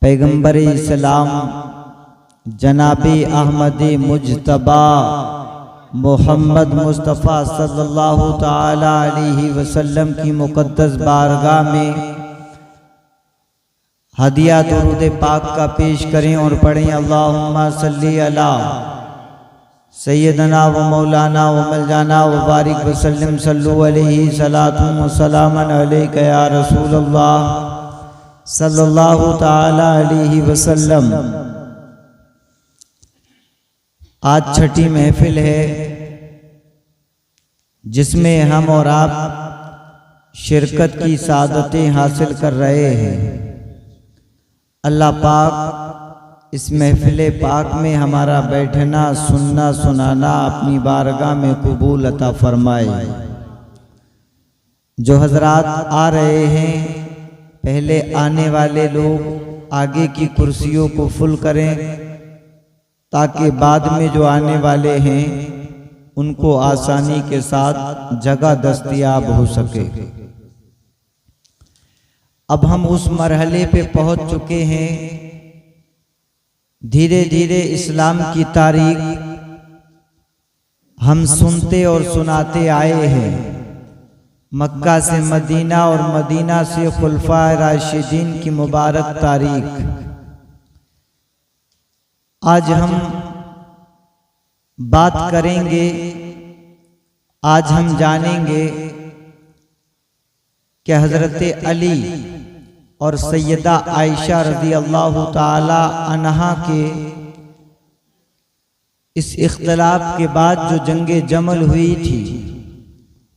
पैगंबर इस्लाम जनाबी अहमद मुजतबा मोहम्मद मुस्तफ़ा सल्लल्लाहु ताला अलैहि वसल्लम की मुक़द्दस बारगाह में हदिया दुरूद पाक का पेश करें और पढ़ें। अल्लाहुम्मा सल्ली अला सैयदना व मौलाना व मलजाना व बारिक वसल्लम सल्लु अलैहि सलातुन व सलामन अलैका या रसूलल्लाह सल्लल्लाहु ताला अलैहि वसल्लम। आज छठी महफिल है जिसमें हम और आप शिरकत की सादतें हासिल कर रहे हैं। अल्लाह पाक इस महफिल पाक में हमारा बैठना सुनना सुनाना अपनी बारगाह में कबूल अता फरमाए। जो हजरात आ रहे हैं, पहले आने वाले लोग आगे की कुर्सियों को फुल करें ताकि बाद में जो आने वाले हैं उनको आसानी के साथ जगह दस्तयाब हो सके। अब हम उस मरहले पे पहुंच चुके हैं, धीरे धीरे इस्लाम की तारीख हम सुनते और सुनाते आए हैं। मक्का से मदीना और मदीना से खुलफाए राशिदीन की मुबारक तारीख। आज हम बात करेंगे, आज हम जानेंगे कि हज़रत अली और सैयदा आयशा रज़ी अल्लाह ताला अन्हा के इस इख्तिलाफ के बाद जो जंगे जमल हुई थी,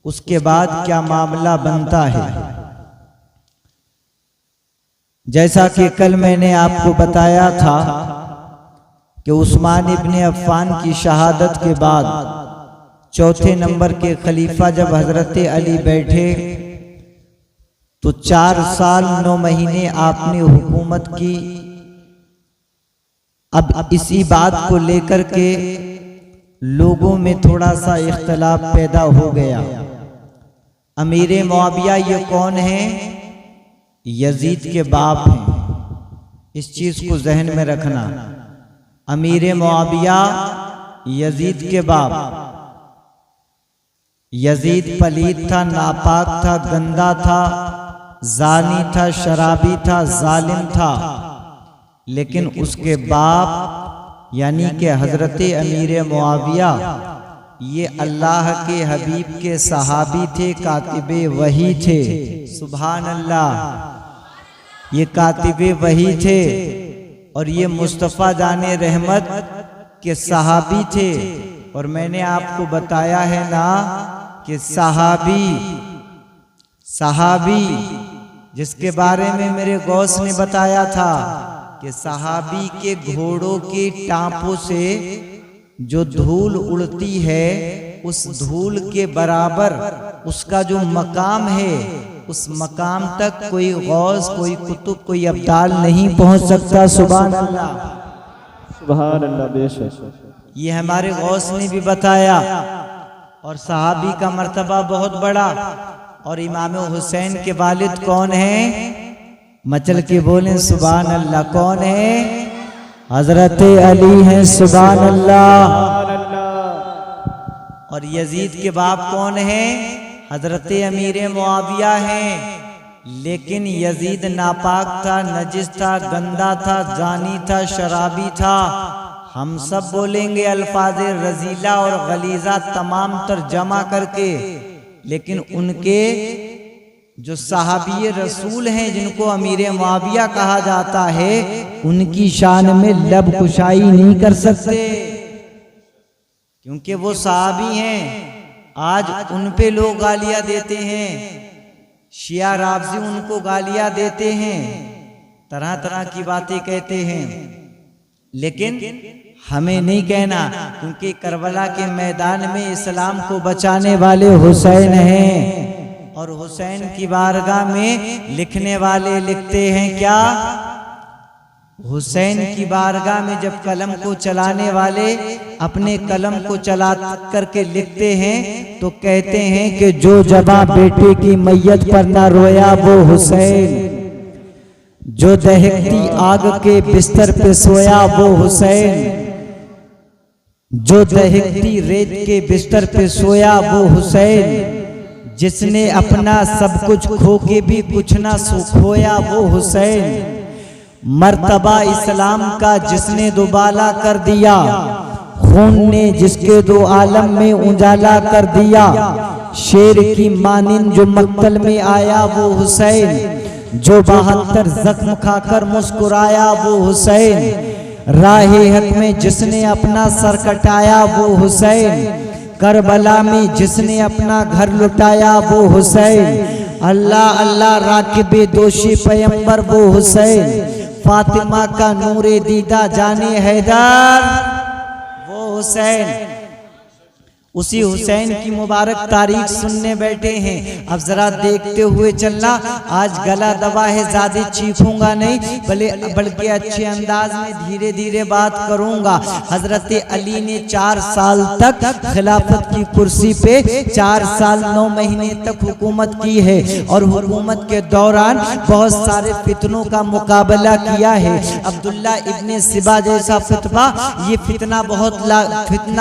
उसके बाद क्या मामला बनता है। जैसा कि कल मैंने आपको बताया था कि उस्मान इब्ने अफ़्फ़ान की शहादत के बाद चौथे नंबर के खलीफा जब हज़रत अली बैठे तो 4 साल 9 महीने आपने हुकूमत की। अब इसी बात को लेकर के लोगों में थोड़ा सा इख्तिलाफ पैदा हो गया। अमीर मुआविया ये कौन है? यजीद के बाप हैं। इस चीज को जहन में रखना। अमीर मुआविया यजीद के बाप। यजीद पलीद था, नापाक था, गंदा था, जानी था, शराबी था, जालिम था, लेकिन उसके बाप यानी कि हजरत अमीर मुआविया ये अल्लाह के हबीब के सहाबी थे, कातिबे वही थे। सुभान अल्लाह। ये कातिबे वही थे और ये मुस्तफ़ा जाने रहमत के सहाबी थे। और मैंने आपको बताया है ना कि सहाबी जिसके बारे में मेरे गौस ने बताया था कि सहाबी के घोड़ों के टांपों से जो धूल उड़ती है, उस धूल के बराबर उसका जो मकाम है, उस मकाम तक कोई गौस, कोई कुतुब, कोई अब्दाल नहीं पहुंच सकता। सुभान अल्लाह, सुभान अल्लाह। बेशक ये हमारे गौस ने भी बताया। और सहाबी का मर्तबा बहुत बड़ा। और इमाम हुसैन के वालिद कौन है? मचल के बोलें सुभान अल्लाह। कौन है? हजरत अली हैं। सुभान अल्लाह। और यजीद के बाप कौन है? हजरत अमीर मुआविया हैं। लेकिन यजीद नापाक था, नजिस था, गंदा था, जानी था, शराबी था। हम सब बोलेंगे अल्फाज रजीला और गलीजा तमाम तर जमा करके, लेकिन उनके जो सहाबी रसूल हैं जिनको अमीर मुआविया कहा जाता है, उनकी शान में लब कुशाई नहीं कर सकते, क्योंकि वो सहाबी हैं। आज उन पे लोग गालियां देते हैं, शिया राफजी उनको गालियां देते हैं, तरह तरह की बातें कहते हैं, लेकिन हमें नहीं कहना, क्योंकि करबला के मैदान में इस्लाम को बचाने वाले हुसैन हैं। और हुसैन की बारगाह में लिखने वाले लिखते हैं क्या? हुसैन की बारगाह में जब कलम को चलाने वाले अपने कलम को चला करके लिखते हैं तो कहते हैं कि जो जवां बेटे की मैयत पर ना रोया वो हुसैन, जो दहकती आग के बिस्तर पे सोया वो हुसैन, जो दहकती रेत के बिस्तर पे सोया वो हुसैन, जिसने अपना सब कुछ खो के भी कुछ ना खोया वो हुसैन, मर्तबा इस्लाम का जिसने दुबाला कर दिया, खून ने जिसके दो आलम में उजाला कर दिया, शेर की मानिंद जो मक्तल में आया वो हुसैन, जो 72 जख्म खाकर मुस्कुराया वो हुसैन, राहे हक में जिसने अपना सर कटाया वो हुसैन, करबला में जिसने अपना घर लुटाया वो हुसैन, अल्लाह अल्लाह राकिबे दोषी पैगंबर वो हुसैन, फातिमा का नूरे दीदा जाने हैदर वो हुसैन। उसी हुसैन की मुबारक तारीख सुनने बैठे हैं। अब जरा देखते हुए चलना, आज गला दबा है, ज्यादा चीखूंगा नहीं, बल्कि अच्छे अंदाज में धीरे धीरे बात करूंगा। हजरत अली ने 4 साल तक खिलाफत की कुर्सी पे 4 साल 9 महीने तक हुकूमत की है, और हुकूमत के दौरान बहुत सारे फितनों का मुकाबला किया है। अब्दुल्ला इब्ने सिबा जैसा फितवा, ये फितना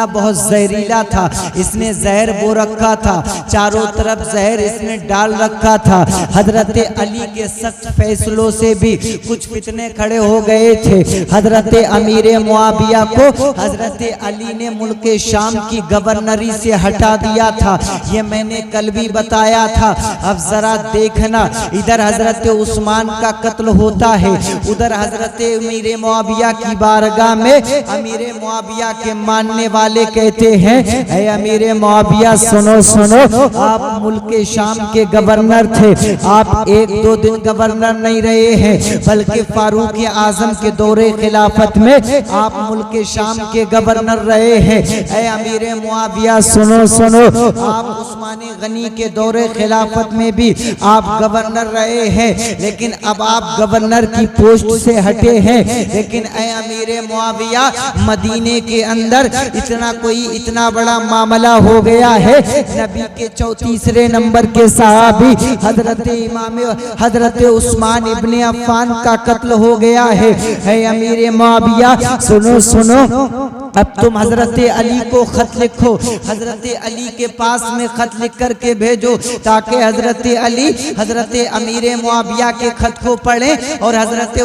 बहुत जहरीला था, इसने जहर बो रखा था, चारों तरफ जहर इसने डाल रखा था। हजरत अली के सख्त फैसलों से भी कुछ फितने खड़े हो गए थे। हजरत अमीर मुआविया को हजरत अली ने मुल्क शाम की गवर्नरी से हटा दिया था, ये मैंने कल भी बताया था। अब जरा देखना, इधर हजरत उस्मान का कत्ल होता है, उधर हजरत अमीर मुआविया की बारगाह में अमीर मुआविया के मानने वाले कहते हैं, अमीर मुआविया सुनो सुनो, आप मुल्क शाम के गवर्नर थे, आप 1-2 दिन गवर्नर नहीं रहे हैं, बल्कि फारूक आजम के दौरे खिलाफत में आप मुल्क शाम के गवर्नर रहे हैं। ऐ अमीर मुआविया सुनो सुनो, आप उस्मानी गनी के दौरे खिलाफत में भी आप गवर्नर रहे हैं, लेकिन अब आप गवर्नर की पोस्ट से हटे हैं। लेकिन ऐ अमीर मुआविया, मदीने के अंदर इतना बड़ा मामला हो गया है, नबी के 34 नंबर के सहाबी हजरत उस्मान इब्ने अफ़्फ़ान का कत्ल हो गया है। अमीर मुआविया सुनो सुनो, अब तुम हजरत अली को खत लिखो, हजरत अली के पास में खत लिख करके भेजो, ताकि हजरत अमीर मुआविया के खत को पढ़ें और हजरत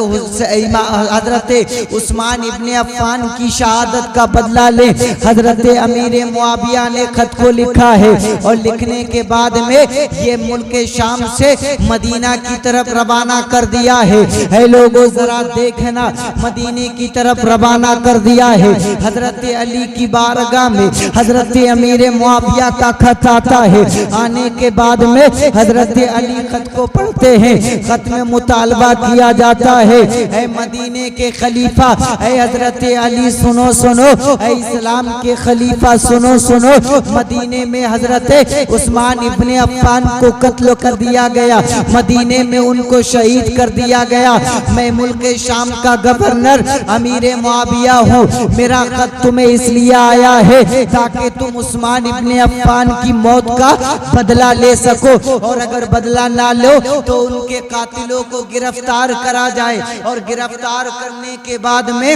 उस्मान इब्ने अफ़्फ़ान की शहादत का बदला लें। हजरत अमीर मुआविया ने खत को लिखा है, और लिखने के बाद में ये मुल्क शाम से मदीना की तरफ रवाना कर दिया है। लोगों जरा देखना, मदीने की तरफ रवाना कर दिया है। हजरत अली की बारगाह में हजरत अमीर मुआविया का खत आता है। आने के बाद में हजरत अली खत को पढ़ते हैं, खत में मुतालबा किया जाता है, ऐ मदीने के खलीफा, ऐ हजरत अली सुनो सुनो, ऐ इस्लाम के खलीफा सुनो सुनो, मदीने में हजरत उस्मान इब्ने अफ़्फ़ान को कत्ल कर दिया गया, मदीने में उनको शहीद कर दिया गया। मैं मुल्क शाम का गवर्नर अमीर मुआविया हूँ, मेरा खत तुम्हें इसलिए आया है ताकि तुम उस्मान इब्ने अफ़्फ़ान की मौत का बदला ले सको, और अगर बदला ना लो तो उनके कातिलों को गिरफ्तार करा जाए, और गिरफ्तार करने के बाद में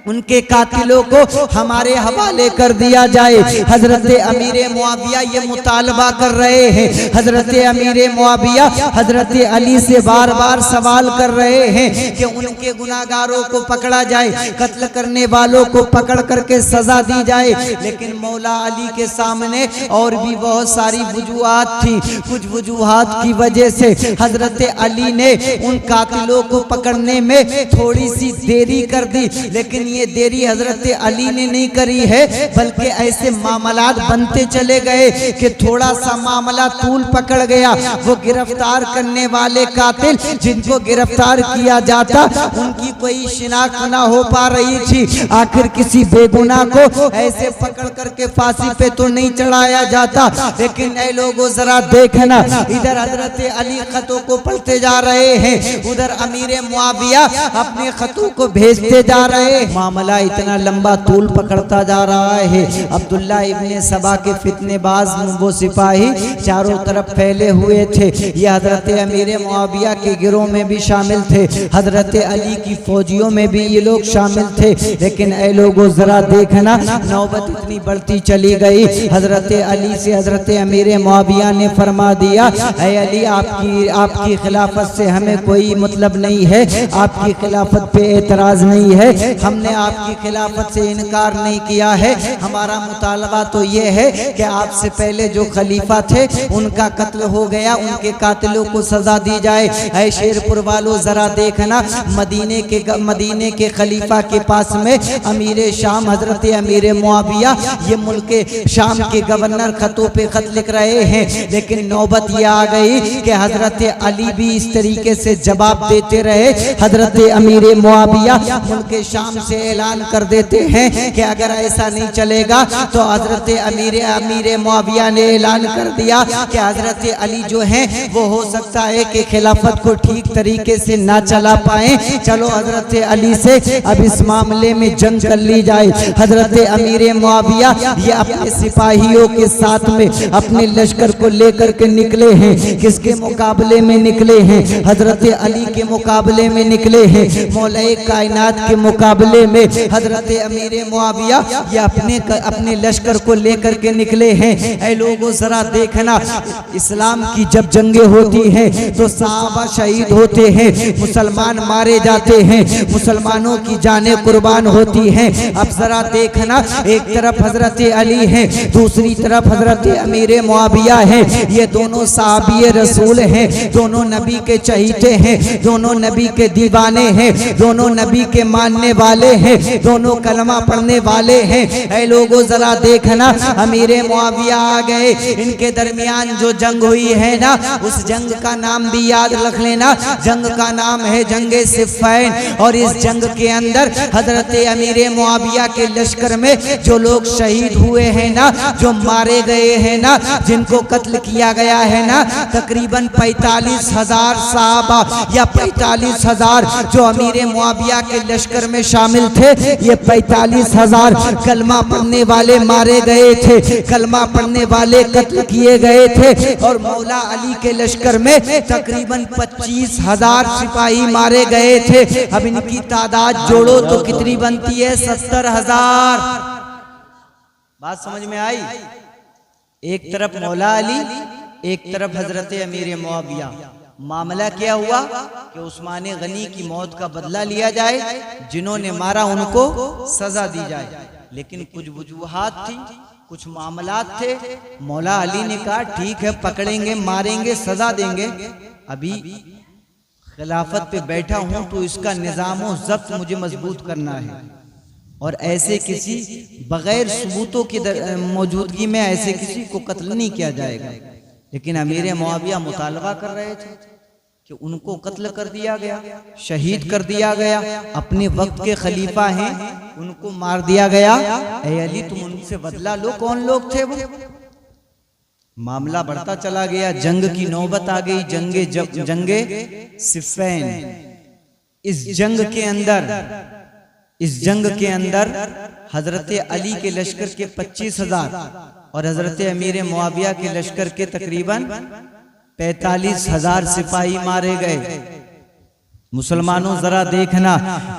उनके कातिलों को हमारे हवाले कर दिया जाए। हजरत अमीर मुआविया ये मुतालबा कर रहे हैं। हजरत अमीर मुआविया हजरत अली से बार बार सवाल कर रहे हैं कि उनके गुनाहगारों को पकड़ा जाए, कत्ल करने वालों को पकड़ करके सजा दी जाए। लेकिन मौला अली के सामने और भी बहुत सारी वजूहात थी। कुछ वजूहात की वजह से हजरत अली ने उन कातिलों को पकड़ने में थोड़ी सी देरी कर दी, लेकिन ये देरी हजरत अली ने नहीं करी है, बल्कि ऐसे मामलात बनते चले गए कि थोड़ा सा मामला तूल पकड़ गया। वो गिरफ्तार करने वाले कातिल जिनको गिरफ्तार किया जाता उनकी कोई शिनाख्त ना हो पा रही थी। आखिर किसी बेगुनाह को ऐसे पकड़ करके फांसी पे तो नहीं चढ़ाया जाता। लेकिन ऐ लोगों जरा देखना, इधर हजरत अली खतों को पढ़ते जा रहे हैं, उधर अमीर मुआविया अपने खतों को भेजते जा रहे हैं। मामला इतना लंबा तूल पकड़ता जा रहा है। अब्दुल्ला इब्ने सबा के फितनेबाज वो सिपाही चारों तरफ फैले हुए थे। ये हजरत अमीर मुआविया के गिरोह में भी शामिल थे, हजरत अली की फौजियों में भी ये लोग शामिल थे। लेकिन ऐ लोगों जरा देखना, नौबत इतनी बढ़ती चली गई। हजरत अली से हजरत अमीर मुआविया ने फरमा दिया, ऐ अली आपकी खिलाफत से हमें कोई मतलब नहीं है, आपकी खिलाफत पे एतराज नहीं है, हमने आपकी खिलाफत से इनकार नहीं किया है। हमारा मुतालबा तो ये है कि आपसे पहले जो खलीफा थे उनका कत्ल हो गया, उनके कातिलों को सजा दी जाए। ऐ शेरपुर वालों जरा देखना, मदीने के खलीफा के पास में अमीर शाम हजरत अमीर मुआविया ये मुल्क शाम के गवर्नर खतों पे खत लिख रहे हैं। लेकिन नौबत ये आ गई कि हजरत अली भी इस तरीके से जवाब देते रहे। हजरत अमीर मुआविया मुल्क शाम से ऐलान कर देते हैं कि अगर ऐसा नहीं चलेगा तो हजरत अमीर मुआविया ने ऐलान कर दिया कि हजरत अली जो हैं वो हो सकता है कि खिलाफत को ठीक तरीके से ना चला पाए। चलो हजरत अली से अब इस मामले में जंग कर ली जाए। हजरत अमीर मुआविया ये अपने सिपाहियों के साथ में अपने लश्कर को लेकर के निकले हैं। किसके मुकाबले में निकले हैं? हजरत अली के मुकाबले में निकले हैं, मौलाए कायनात के मुकाबले में। हजरत अमीर मुआविया ये अपने लश्कर को लेकर के निकले हैं। ऐ लोगों जरा देखना, इस्लाम की जब जंगें होती हैं तो सहाबा शहीद होते हैं, मुसलमान मारे जाते हैं, मुसलमानों की जानें कुर्बान होती हैं। अब जरा देखना, एक तरफ हजरत अली हैं, दूसरी तरफ हजरत अमीर मुआविया हैं। ये दोनों साहबी रसूल हैं, दोनों नबी के चहीते हैं, दोनों नबी के दीवाने हैं, दोनों नबी के मानने वाले हैं, दोनों कलमा पढ़ने वाले हैं। ऐ लोगों जरा देखना, अमीर मुआविया आ गए, इनके दरमियान जो जंग हुई है ना, उस जंग का नाम भी याद रख लेना, जंग का नाम है जंगे सिफ़ैन। और इस जंग के अंदर हजरत अमीर मुआविया के लश्कर में जो लोग शहीद हुए हैं ना, जो मारे गए हैं ना, जिनको कत्ल किया गया है ना, तकरीबन 45,000 साहबा या 45,000 जो अमीर मुआविया के लश्कर में शामिल थे। ये 45,000 कलमा पढ़ने वाले मारे गए थे, कलमा पढ़ने वाले कत्ल किए गए थे। और मौला अली के लश्कर में तकरीबन 25,000 सिपाही मारे गए थे। अब इनकी तादाद जोड़ो तो कितनी बनती है? 70,000। बात समझ में आई? एक तरफ मौला अली, एक तरफ हजरत अमीर मुआविया। मामला क्या हुआ कि उस्मान गनी की मौत का बदला लिया जाए, जिन्होंने मारा उनको सजा दी जाए। लेकिन कुछ वजूहात थी, कुछ मामलात थे। मौला अली ने कहा ठीक है, पकड़ेंगे, मारेंगे, सजा देंगे। अभी खिलाफत पे बैठा हूं तो इसका निज़ामो ज़ब्त मुझे मजबूत करना है, और ऐसे किसी बगैर सबूतों की मौजूदगी में ऐसे किसी को कत्ल नहीं किया जाएगा। लेकिन अमीर मुआविया मुतालबा कर रहे थे कि उनको कत्ल कर दिया गया, शहीद कर दिया गया, अपने वक्त के खलीफा हैं, उनको मार दिया गया। ऐ अली तुम उनसे बदला लो। कौन लोग थे वो? मामला बढ़ता चला गया, जंग की नौबत आ गई, जंगे सिफ़ैन। इस जंग के अंदर हजरत अली के लश्कर के 25,000 और हजरत अमीर मुआविया के लश्कर के तकरीबन 45,000 सिपाही मारे गए। मुसलमानों जरा देखना,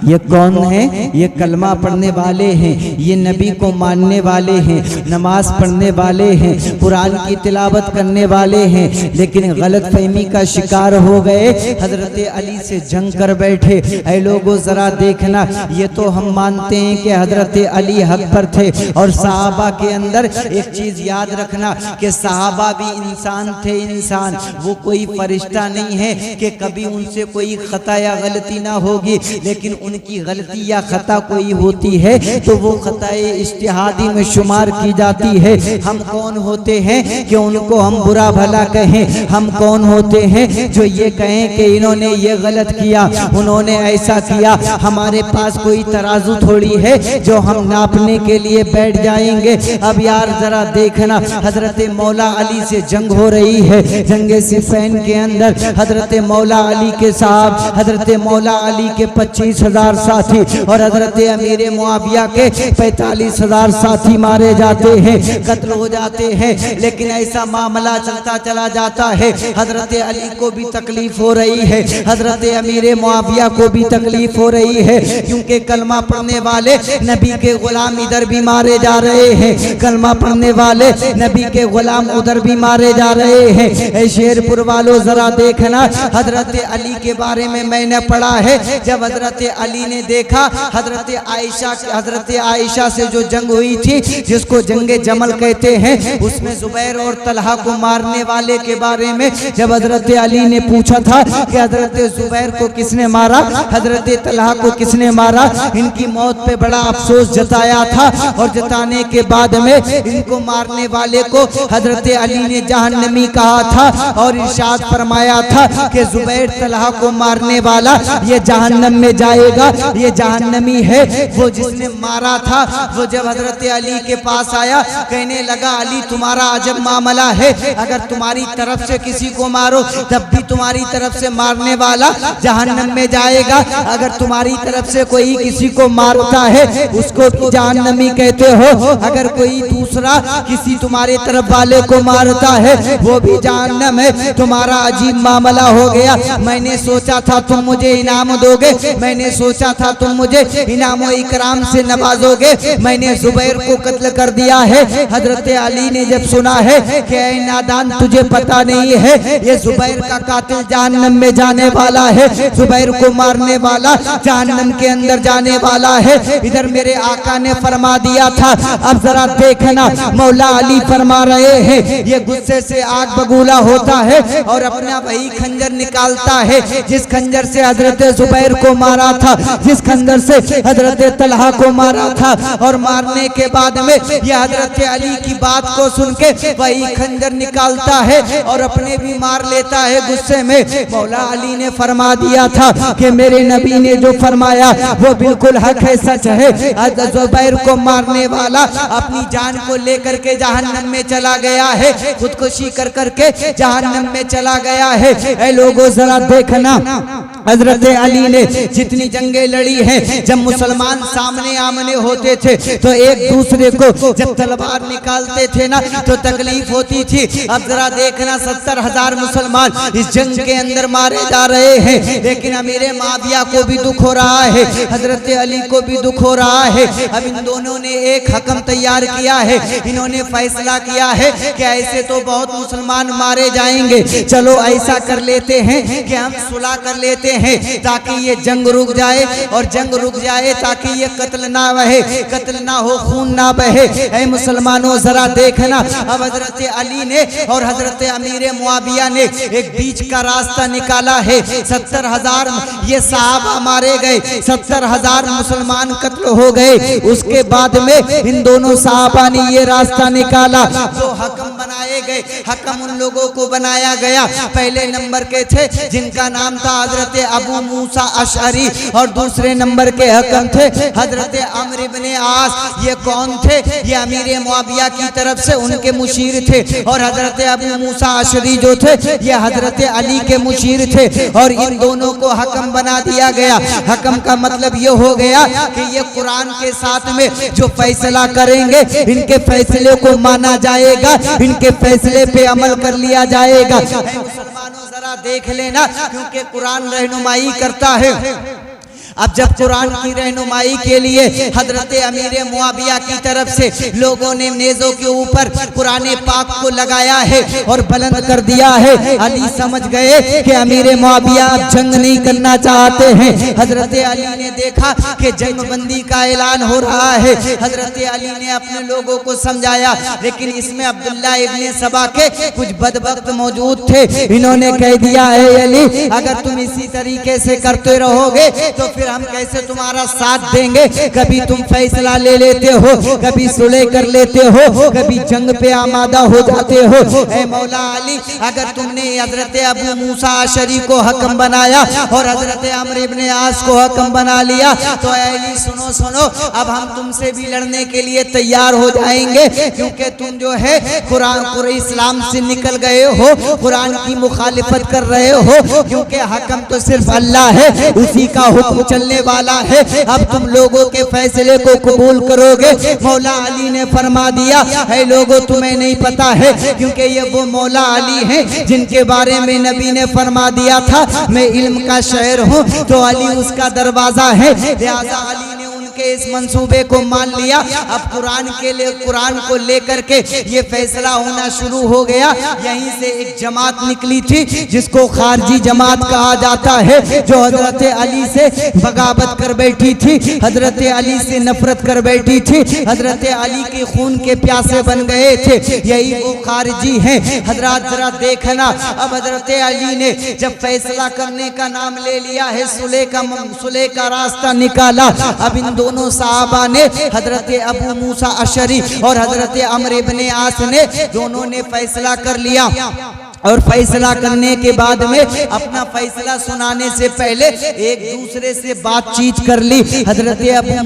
ये कौन है? ये कलमा पढ़ने वाले हैं, ये नबी को मानने वाले हैं, नमाज पढ़ने वाले हैं, कुरान की तिलावत करने वाले हैं। लेकिन गलत फहमी का शिकार हो गए, हजरत अली से जंग कर बैठे। ऐ लोगों जरा देखना, ये तो हम मानते हैं कि हजरत अली हक पर थे। और सहाबा के अंदर एक चीज याद रखना कि सहाबा भी इंसान थे, इंसान, वो कोई फरिश्ता नहीं है कि कभी उनसे कोई खता या गलती ना होगी। लेकिन उनकी गलती या खता कोई होती है तो वो खताए इज्तिहादी में शुमार की जाती है। हम कौन होते हैं कि उनको हम बुरा भला कहें? हम कौन होते हैं जो ये कहें कि इन्होंने ये गलत किया, उन्होंने ऐसा किया? हमारे पास कोई तराजू थोड़ी है जो हम नापने के लिए बैठ जाएंगे। अब यार जरा देखना, हजरत मौला अली से जंग हो रही है, जंगे सिफ़ैन के अंदर हजरत मौला अली के साहब हजरत मौला अली के 25,000 साथी और हजरत अमीर मुआविया के 45,000 साथी मारे जाते हैं, कत्ल हो जाते हैं। लेकिन ऐसा मामला चलता चला जाता है, हजरत अली को भी तकलीफ हो रही है, हजरत अमीर मुआविया को भी तकलीफ हो रही है, क्योंकि कलमा पढ़ने वाले नबी के गुलाम इधर भी मारे जा रहे हैं, कलमा पढ़ने वाले नबी के गुलाम उधर भी मारे जा रहे हैं। ऐ शेरपुर वालों जरा देखना, हजरत अली के बारे में मैंने पढ़ा है, जब हजरत अली ने देखा हजरत आयशा से जो जंग हुई थी, जिसको जंगे जमल कहते हैं, उसमें जुबैर और तलहा को मारने वाले के बारे में जब हजरत अली ने पूछा था कि हजरत जुबैर को किसने मारा, हजरत तलहा को किसने मारा, इनकी मौत पे बड़ा अफसोस जताया था। और जताने के बाद में इनको मारने वाले को हजरत अली ने जहन्नमी कहा था और इरशाद फरमाया था कि जुबैर तलहा को मारने वाला ये जहन्नम में जाएगा, ये जहन्नमी है। वो जिसने मारा था वो जब हजरत अली के पास आया, कहने लगा अली तुम्हारा अजब मामला है, अगर तुम्हारी तरफ से किसी को मारो तब भी तुम्हारी तरफ से मारने वाला जहन्नम में जाएगा, अगर तुम्हारी तरफ से कोई किसी को मारता है उसको भी जहन्नमी कहते हो, अगर कोई दूसरा किसी तुम्हारे तरफ वाले को मारता है वो भी जहन्नम है। तुम्हारा अजीब मामला हो गया, मैंने सोचा था तुम मुझे इनाम दोगे, मैंने सोचा था तुम मुझे इनाम और इकराम से नवाजोगे, मैंने जुबैर को कत्ल कर दिया है। हजरत अली ने जब सुना है कि ऐ नादान तुझे पता नहीं है ये जुबैर का कातिल जहन्नम में जाने वाला है, जुबैर को मारने वाला जहन्नम के अंदर जाने वाला है। इधर मेरे आका ने फरमा दिया था, अब जरा देखना मौला अली फरमा रहे हैं, ये गुस्से से आग बगूला होता है और अपना वही खंजर निकालता है जिस खंजर से हजरत जुबैर को मारा था, जिस खंजर से हजरत तलहा को मारा था। और मारने के बाद में ये हजरत अली की बात को सुन के वही खंजर निकालता है और अपने भी मार लेता है गुस्से में। मौला अली ने फरमा दिया था कि मेरे नबी ने जो फरमाया वो बिल्कुल हक है, सच है। जुबैर को मारने वाला अपनी जान को लेकर के जहन्नम में चला गया है, खुदकुशी कर करके जहन्नम में चला गया है। ऐ लोगों जरा देखना, हजरत अली ने जितनी जंगें लड़ी हैं, जब मुसलमान सामने आमने होते थे तो एक दूसरे को जब तलवार निकालते थे ना तो तकलीफ होती थी। अब जरा देखना 70,000 मुसलमान इस जंग के अंदर मारे जा रहे हैं, लेकिन अमीर मुआविया को भी दुख हो रहा है, हजरत अली को भी दुख हो रहा है। अब इन दोनों ने एक हकम तैयार किया है, इन्होंने फैसला किया है कि ऐसे तो बहुत मुसलमान मारे जाएंगे, चलो ऐसा कर लेते हैं कि हम सुलह कर लेते हैं ताकि ये जंग रुक जाए, और जंग रुक जाए ताकि ये कत्ल ना बहे, कत्ल ना हो, खून ना बहे। ऐ मुसलमानों जरा देखना, अब हजरत अली ने और हजरत अमीर मुआविया ने एक बीच का रास्ता निकाला है। 70,000 ये सहाबा मारे गए, 70,000 मुसलमान कत्ल हो गए। उसके बाद में इन दोनों सहाबा ने ये रास्ता निकाला, जो हकम बनाए गए, हकम उन लोगों को बनाया गया, पहले नंबर के थे जिनका नाम था हजरत अबू मूसा अशअरी, और दूसरे नंबर के हकम थे हजरत अम्र इब्ने आस। ये कौन थे? ये अमीर मुआविया की तरफ से उनके मुशीर थे, और हजरत अबू मूसा अशअरी जो थे ये हजरत अली के मुशीर थे, और इन दोनों को हकम बना दिया गया। हकम का मतलब ये हो गया कि ये कुरान के साथ में जो फैसला करेंगे इनके फैसले को माना जाएगा, इनके फैसले पे अमल कर लिया जाएगा। मुसलमानों जरा देख लेना, क्योंकि कुरान रहनुमाई करता है। अब जब कुरान की रहनुमाई के लिए हजरत अमीर मुआविया की तरफ से लोगों ने नेज़ों के ऊपर कुरान पाक को लगाया है और बुलंद कर दिया है, अली समझ गए कि अमीर मुआविया अब जंग नहीं करना चाहते हैं। हजरत अली ने देखा कि जंग बंदी का ऐलान हो रहा है, हजरत अली ने अपने लोगों को समझाया, लेकिन इसमें अब्दुल्ला इब्ने सबा के कुछ बदबख्त मौजूद थे। इन्होंने कह दिया है अली, अगर तुम इसी तरीके से करते रहोगे तो फिर हम कैसे तुम्हारा साथ देंगे। कभी तुम फैसला ले लेते हो, कभी सुलह कर लेते हो, कभी जंग पे आमादा हो जाते हो। ऐ मौला अली, अगर तुमने हजरत अबू मूसा अशरी को हकम बनाया और हजरत अम्र इब्ने आस को हकम बना लिया, तो अली सुनो सुनो, अब हम तुमसे भी लड़ने के लिए तैयार हो जाएंगे, क्योंकि तुम जो है कुरान पूरे इस्लाम से निकल गए हो, कुरान की मुखालिफत कर रहे हो, क्योंकि हकम तो सिर्फ अल्लाह है, उसी का हुक्म चलने वाला है। अब तुम लोगों के फैसले को कबूल करोगे। मौला अली ने फरमा दिया, है लोगों तुम्हें नहीं पता है, क्योंकि ये वो मौला अली हैं जिनके बारे में नबी ने फरमा दिया था, मैं इल्म का शहर हूँ, तो अली उसका दरवाजा है। लिहाजा अली ने उनके इस मंसूबे को मान लिया। अब कुरान को लेकर के ये फैसला होना शुरू हो गया। यहीं से एक जमात निकली थी जिसको खारजी जमात कहा जाता है, जो हजरत अली से बगावत कर बैठी थी, हजरत अली से नफरत कर बैठी थी, हजरत अली के खून के प्यासे बन गए थे। यही वो खारजी हैं। हजरत जरा देखना, अब हजरत अली ने जब फैसला करने का नाम ले लिया है, सुलह का रास्ता निकाला। अब इन दोनों साहबा ने, हजरत अबू मूसा अशरी और हजरत अम्र इब्ने आस ने, दोनों ने फैसला कर लिया। और फैसला करने के बाद में अपना फैसला सुनाने से पहले एक दूसरे से बातचीत कर ली। हजरत अबू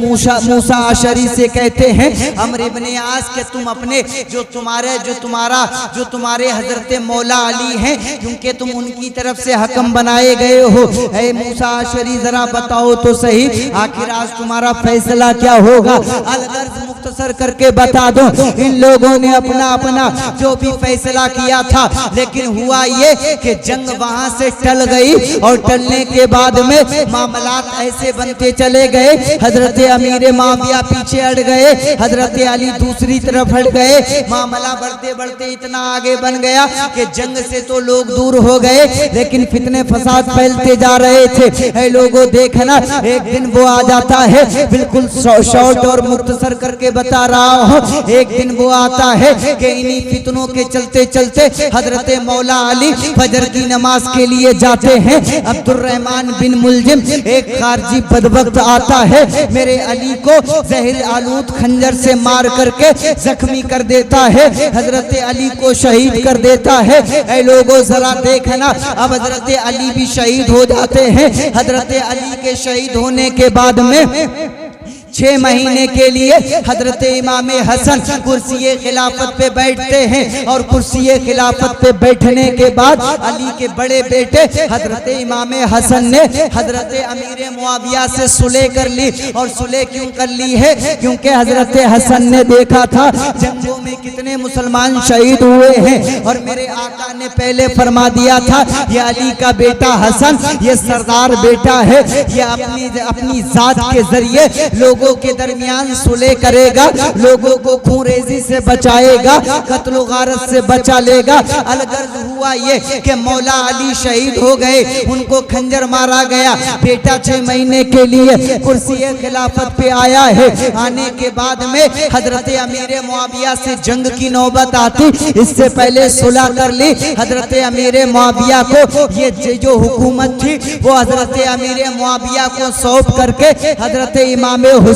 मूसा अशरी से कहते हैं, अम्र इब्ने आस के तुम अपने जो तुम्हारे हजरत मौला अली हैं, क्योंकि तुम उनकी तरफ से हकम बनाए गए हो, ऐ मूसा अशरी जरा बताओ तो सही, आखिर आज तुम्हारा फैसला क्या होगा। अलगर्ज मुख्तसर करके बता दो, इन लोगों ने अपना जो भी फैसला किया था, लेकिन हुआ ये कि जंग वहां से टल गई, और टलने के बाद में मामलात ऐसे बनते चले गए। हजरत अमीर माविया पीछे हट गए, हजरत अली दूसरी तरफ हट गए। मामला बढ़ते बढ़ते इतना आगे बन गया कि जंग से तो लोग दूर हो गए, लेकिन फितने फसाद फैलते जा रहे थे। ऐ लोगों देखना, एक दिन वो आ जाता है, बिल्कुल शॉर्ट और मुख्तसर करके बता रहा हूँ, एक दिन वो आता है कि इन्हीं फितनों के चलते चलते हजरत मौला अली फजर की नमाज के लिए जाते हैं। अब्दुर्रहमान बिन मुलजिम एक खारजी बदबख्त आता है, मेरे अली को जहर आलूद खंजर से मार करके जख्मी कर देता है, हजरत अली को शहीद कर देता है। ऐ लोगों जरा देखना, अब हजरत अली भी शहीद हो जाते हैं। हजरत अली के शहीद होने के बाद में 6 महीने के लिए हजरत इमाम हसन कुर्सी खिलाफत पे बैठते हैं, और कुर्सी खिलाफत पे बैठने के बाद अली के बड़े बेटे हजरत इमाम हसन ने हजरत अमीर मुआविया से सुलह कर ली। और सुलह क्यों कर ली है, क्योंकि हजरत हसन ने देखा था जंगों में कितने मुसलमान शहीद हुए हैं, और मेरे आका ने पहले फरमा दिया था, ये अली का बेटा हसन ये सरदार बेटा है, ये अपनी जात के जरिए लोगों के दरमियान सुलह करेगा, लोगों को खूंरेजी से बचाएगा, कत्ल गारत से बचा लेगा। अलगर्ज हुआ ये कि मौला अली शहीद हो गए, उनको खंजर मारा गया। बेटा 6 महीने के लिए कुर्सी खिलाफत पे आया है। आने के बाद में हजरत अमीर मुआविया से जंग की नौबत आती, इससे पहले सुलह कर ली। हजरत अमीर मुआविया को ये जो हुकूमत थी वो हजरत अमीर मुआविया को सौंप करके हजरत इमाम हुसैन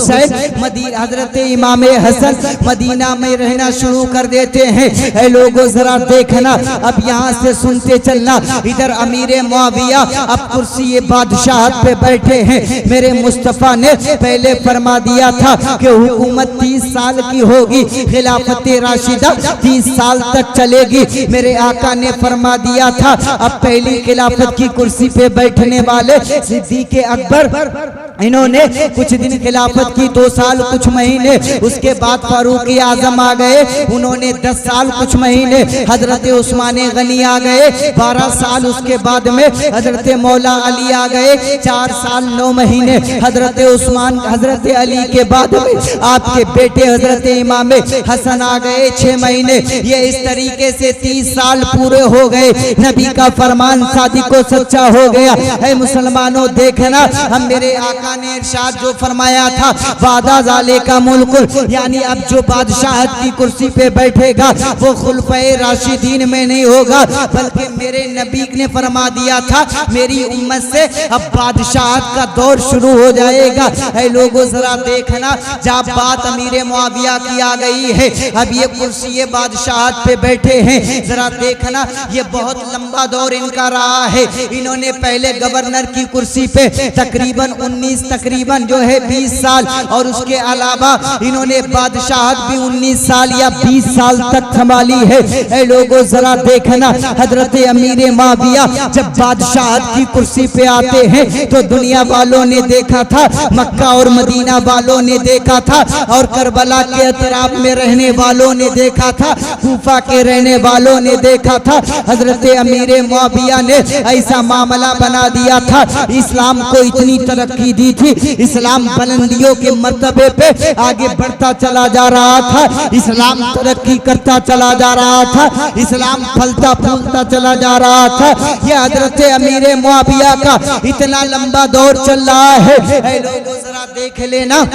हजरत इमाम हसन मदीना में रहना शुरू कर देते हैं। ऐ लोगों जरा देखना, अब यहाँ से सुनते चलना, इधर अमीर मुआविया अब कुर्सी बादशाहत पे बैठे हैं। मेरे मुस्तफा ने पहले फरमा दिया था कि हुकूमत 30 साल की होगी, खिलाफत राशिदा 30 साल तक चलेगी। मेरे आका ने फरमा दिया था अब पहली खिलाफत की कुर्सी पे बैठने वाले सिद्दीक़ अकबर, इन्होंने कुछ दिन खिलाफत की 2 साल कुछ महीने, उसके बाद फारूक आजम आ गए, उन्होंने 10 साल कुछ महीने, हजरत उस्मान गनी आ गए 12 साल, उसके बाद में हजरत मौला अली आ गए 4 साल 9 महीने, हजरत अली के बाद में आपके बेटे हजरत इमाम हसन आ गए 6 महीने। ये इस तरीके से 30 साल पूरे हो गए। नबी का फरमान सादिक को सच्चा हो गया है। मुसलमानों देखना, हम मेरे आका आका ने इरशाद जो फरमाया था, वादा जाले का मुल्क, यानी अब जो बादशाहत की कुर्सी पे बैठेगा वो खुलफाए राशिदीन में नहीं होगा, बल्कि मेरे नबी ने फरमा दिया था मेरी उम्मत से अब बादशाहत का दौर शुरू हो जाएगा। ऐ लोगों जरा देखना, जब बात अमीर मुआविया की आ गई है, अब ये कुर्सी ये बादशाहत पे बैठे हैं, जरा देखना ये बहुत लंबा दौर इनका रहा है। इन्होंने पहले गवर्नर की कुर्सी पे तकरीबन जो है 20 साल, और उसके अलावा इन्होंने बादशाहत भी 19 साल या 20 साल तक संभाली है। ऐ लोगों जरा देखना, हजरत अमीर मुआविया जब बादशाहत की कुर्सी पे आते हैं तो दुनिया वालों ने देखा था, मक्का और मदीना वालों ने देखा था, और करबला के अतराफ में रहने वालों ने देखा था, कूफा के रहने वालों ने देखा था। हजरत अमीर मुआविया ने ऐसा मामला बना दिया था, इस्लाम को इतनी तरक्की दी थी, इस्लाम बुलंदियों के मर्तबे पे आगे बढ़ता चला जा रहा था, इस्लाम तरक्की करता चला जा रहा था, इस्लाम फलता फूलता चला जा रहा था। ये हजरत अमीर मुआविया का इतना लंबा दौर चल रहा है। लोगों जरा देख लेना,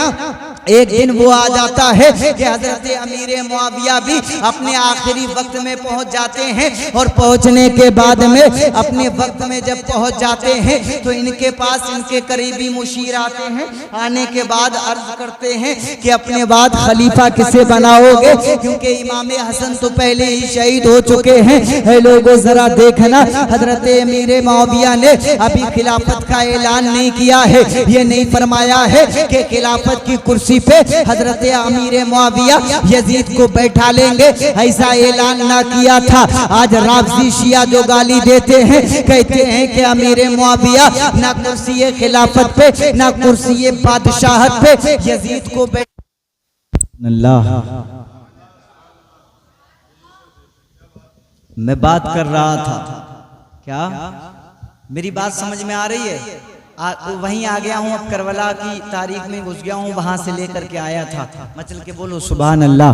एक दिन वो आ जाता है कि हजरत अमीर मुआविया भी अपने आखिरी वक्त में पहुंच जाते हैं, और पहुंचने के बाद में अपने वक्त में जब पहुंच जाते हैं तो इनके पास इनके करीबी मुशीर आते हैं। आने के बाद अर्ज करते हैं कि अपने बाद खलीफा किसे बनाओगे, क्योंकि इमाम हसन तो पहले ही शहीद हो चुके हैं। लोगों जरा देखना, हजरत अमीर मुआविया ने अभी खिलाफत का ऐलान नहीं किया है, ये नहीं फरमाया है कि खिलाफत की कुर्सी पे हजरत अमीर मुआविया यजीद को बैठा लेंगे, ऐसा ऐलान ना किया था। आज राफजी शिया जो गाली देते हैं, कहते हैं कि अमीर मुआविया ना कुर्सी खिलाफत पे ना कुर्सी बादशाहत पे यजीद को अल्लाह। मैं बात कर रहा था, क्या मेरी बात समझ में आ रही है? वहीं आ गया हूँ, अब करबला की तारीख में घुस गया हूँ, वहां से लेकर के आया था। मचल के बोलो सुभान अल्लाह।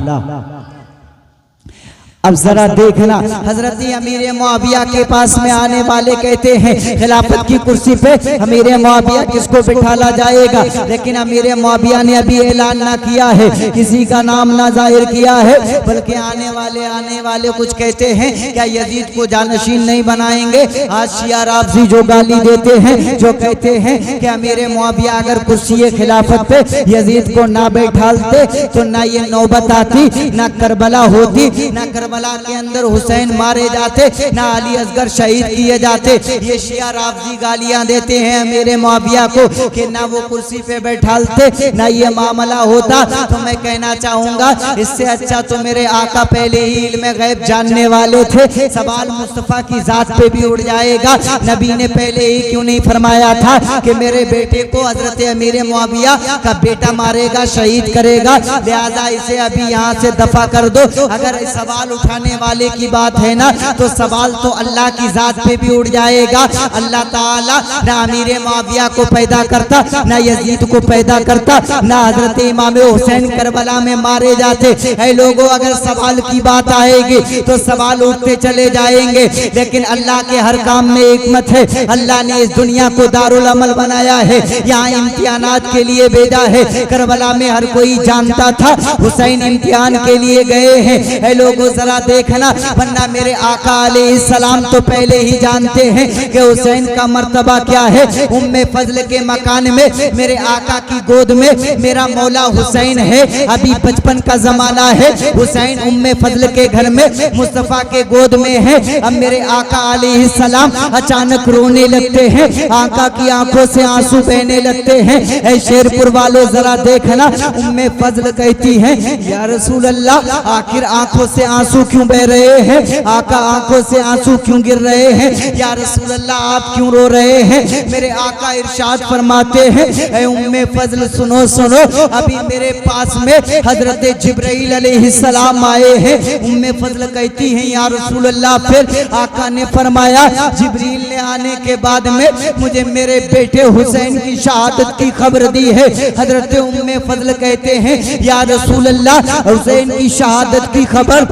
अब जरा देखना, हजरत अमीर मुआविया के पास में आने वाले कहते हैं खिलाफत की कुर्सी पे अमीर मुआविया किसको बिठाला जाएगा, लेकिन अमीर मुआविया ने अभी ऐलान ना किया है, किसी का नाम ना जाहिर किया है, बल्कि आने वाले कुछ कहते हैं क्या यजीद को जानशीन नहीं बनाएंगे। आज शिया राफजी जो गाली देते हैं, जो कहते हैं कि अमीर मुआविया अगर कुर्सी खिलाफत पे यजीद को ना बैठालते तो ना ये नौबत आती, ना करबला होती, ना करबला के अंदर हुसैन मारे जाते, ना अली असगर शहीद किए जाते। ये शिया राफजी गालियां देते हैं अमीर मुआविया को कि ना वो कुर्सी पे बैठालते, ना ये मामला होता। तो मैं कहना चाहूंगा इससे अच्छा तो मेरे आका पहले ही इल्म गैब जानने वाले थे, सवाल मुस्तफा की जात पे भी उड़ जाएगा। नबी ने पहले ही क्यों नहीं फरमाया था कि मेरे बेटे को हजरत अमीर मुआविया का बेटा मारेगा, शहीद करेगा, लिहाजा इसे अभी यहाँ से दफा कर दो। अगर सवाल उठाने वाले की बात है ना, तो सवाल तो अल्लाह की जात पे भी उड़ जाएगा। अल्लाह ताला ना अमीर मुआविया को पैदा करता, ना यजीद को पैदा करता, ना हजरत इमाम हुसैन करबला में मारे जाते। ऐ लोगों अगर सवाल की बात आएगी तो सवाल उठते चले जाएंगे, लेकिन अल्लाह के हर काम में हिकमत है। अल्लाह ने इस दुनिया को दारुल अमल बनाया है, यहाँ इम्तिहानात के लिए भेजा है। करबला में हर कोई जानता था हुसैन इम्तिहान के लिए गए हैं। ऐ लोगों जरा देखना, वरना मेरे आका अलैहिस्सलाम तो पहले ही जानते हैं कि हुसैन का मर्तबा क्या है। उम्मे फजल के मकान में मेरे आका की गोद में मेरा मौला हुसैन है। अभी बचपन का जमाना है, हुसैन उम्मे फजल के घर में मुस्तफा के गोद में है। अब मेरे आका अलैहिस्सलाम अचानक रोने लगते हैं, आका की आंखों से आंसू बहने लगते हैं। ऐ शेरपुर वालों जरा देखना, उम्मे फजल कहती है या रसूल अल्लाह आखिर आंखों से आंसू क्यों बह रहे हैं, आका आंखों से आंसू क्यों गिर रहे हैं, या रसूल अल्लाह आप क्यों रो रहे हैं। मेरे आका इरशाद फरमाते हैं ऐ उम्मे फजल सुनो सुनो, अभी मेरे पास में हजरत जिब्राइल अलैहिस्सलाम आए हैं। उम्मे फजल कहती हैं या रसूल अल्लाह, फिर आका ने फरमाया जिब्रील ने आने के बाद में मुझे मेरे बेटे हुसैन की शहादत की खबर दी है। हजरत उम्मे फजल कहते हैं या रसूल अल्लाह हुसैन की शहादत की खबर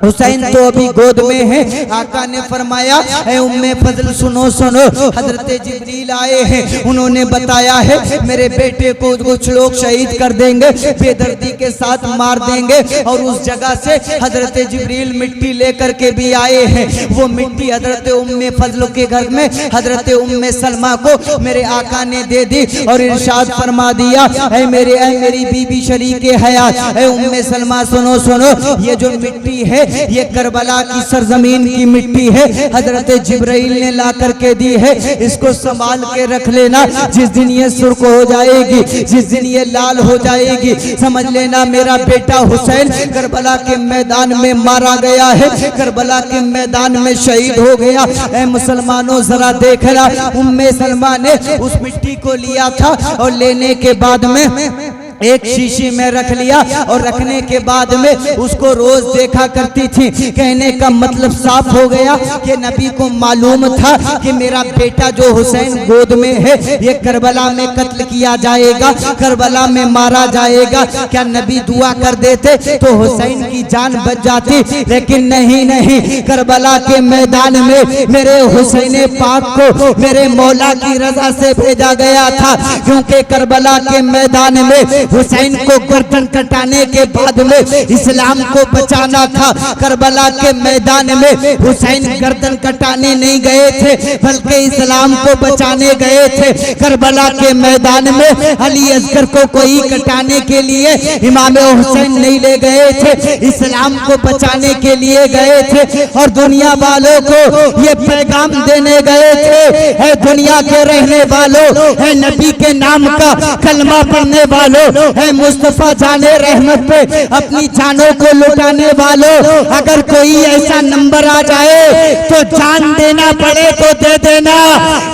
हुसैन तो अभी गोद में है। आका ने फरमाया ऐ उम्मे फजल सुनो सुनो, हजरत जिब्रील आए हैं, उन्होंने बताया है मेरे बेटे को कुछ लोग शहीद कर देंगे, बेदर्दी के साथ मार देंगे। और उस जगह से हजरत जिब्रील मिट्टी लेकर के भी आए हैं। वो मिट्टी हजरत उम्मे फजल के घर में हजरत उम्मे सलमा को मेरे आका ने दे दी और इरशाद फरमा दिया ऐ मेरी बीबी शरीके हयात, ऐ उम्मे सलमा सुनो सुनो, ये जो मिट्टी है ये करबला की सरजमीन की मिट्टी है, हजरत जिब्राइल ने ला करके दी है, इसको संभाल के रख लेना। जिस दिन ये सुर्ख हो जाएगी, जिस दिन ये लाल हो जाएगी, समझ लेना मेरा बेटा हुसैन करबला के मैदान में मारा गया है, करबला के मैदान में शहीद हो गया। ऐ मुसलमानों जरा देखना, उम्मे सलमा ने उस मिट्टी को लिया था और लेने के बाद में एक शीशी में रख लिया और रखने के बाद में उसको रोज देखा करती थी। कहने का मतलब साफ हो गया कि नबी को मालूम था कि मेरा बेटा जो हुसैन गोद में है ये करबला में कत्ल किया जाएगा, करबला में मारा जाएगा। क्या नबी दुआ कर देते तो हुसैन की जान बच जाती, लेकिन नहीं नहीं, करबला के मैदान में मेरे हुसैन पाक को मेरे मौला की रजा से भेजा गया था, क्योंकि करबला के मैदान में हुसैन को गर्दन कटाने के बाद में इस्लाम को बचाना था। करबला के मैदान में हुसैन गर्दन कटाने नहीं गए थे, बल्कि इस्लाम को बचाने गए थे। करबला के मैदान में अली असगर को कोई कटाने के लिए इमाम हुसैन नहीं ले गए थे, इस्लाम को बचाने के लिए गए थे। और दुनिया वालों को ये पैगाम देने गए थे, है दुनिया के रहने वालों, है नबी के नाम का कलमा पढ़ने वालों, है मुस्तफा जाने रहमत पे अपनी जानों को लुटाने वालों, अगर कोई ऐसा नंबर आ जाए तो जान देना पड़े तो दे देना,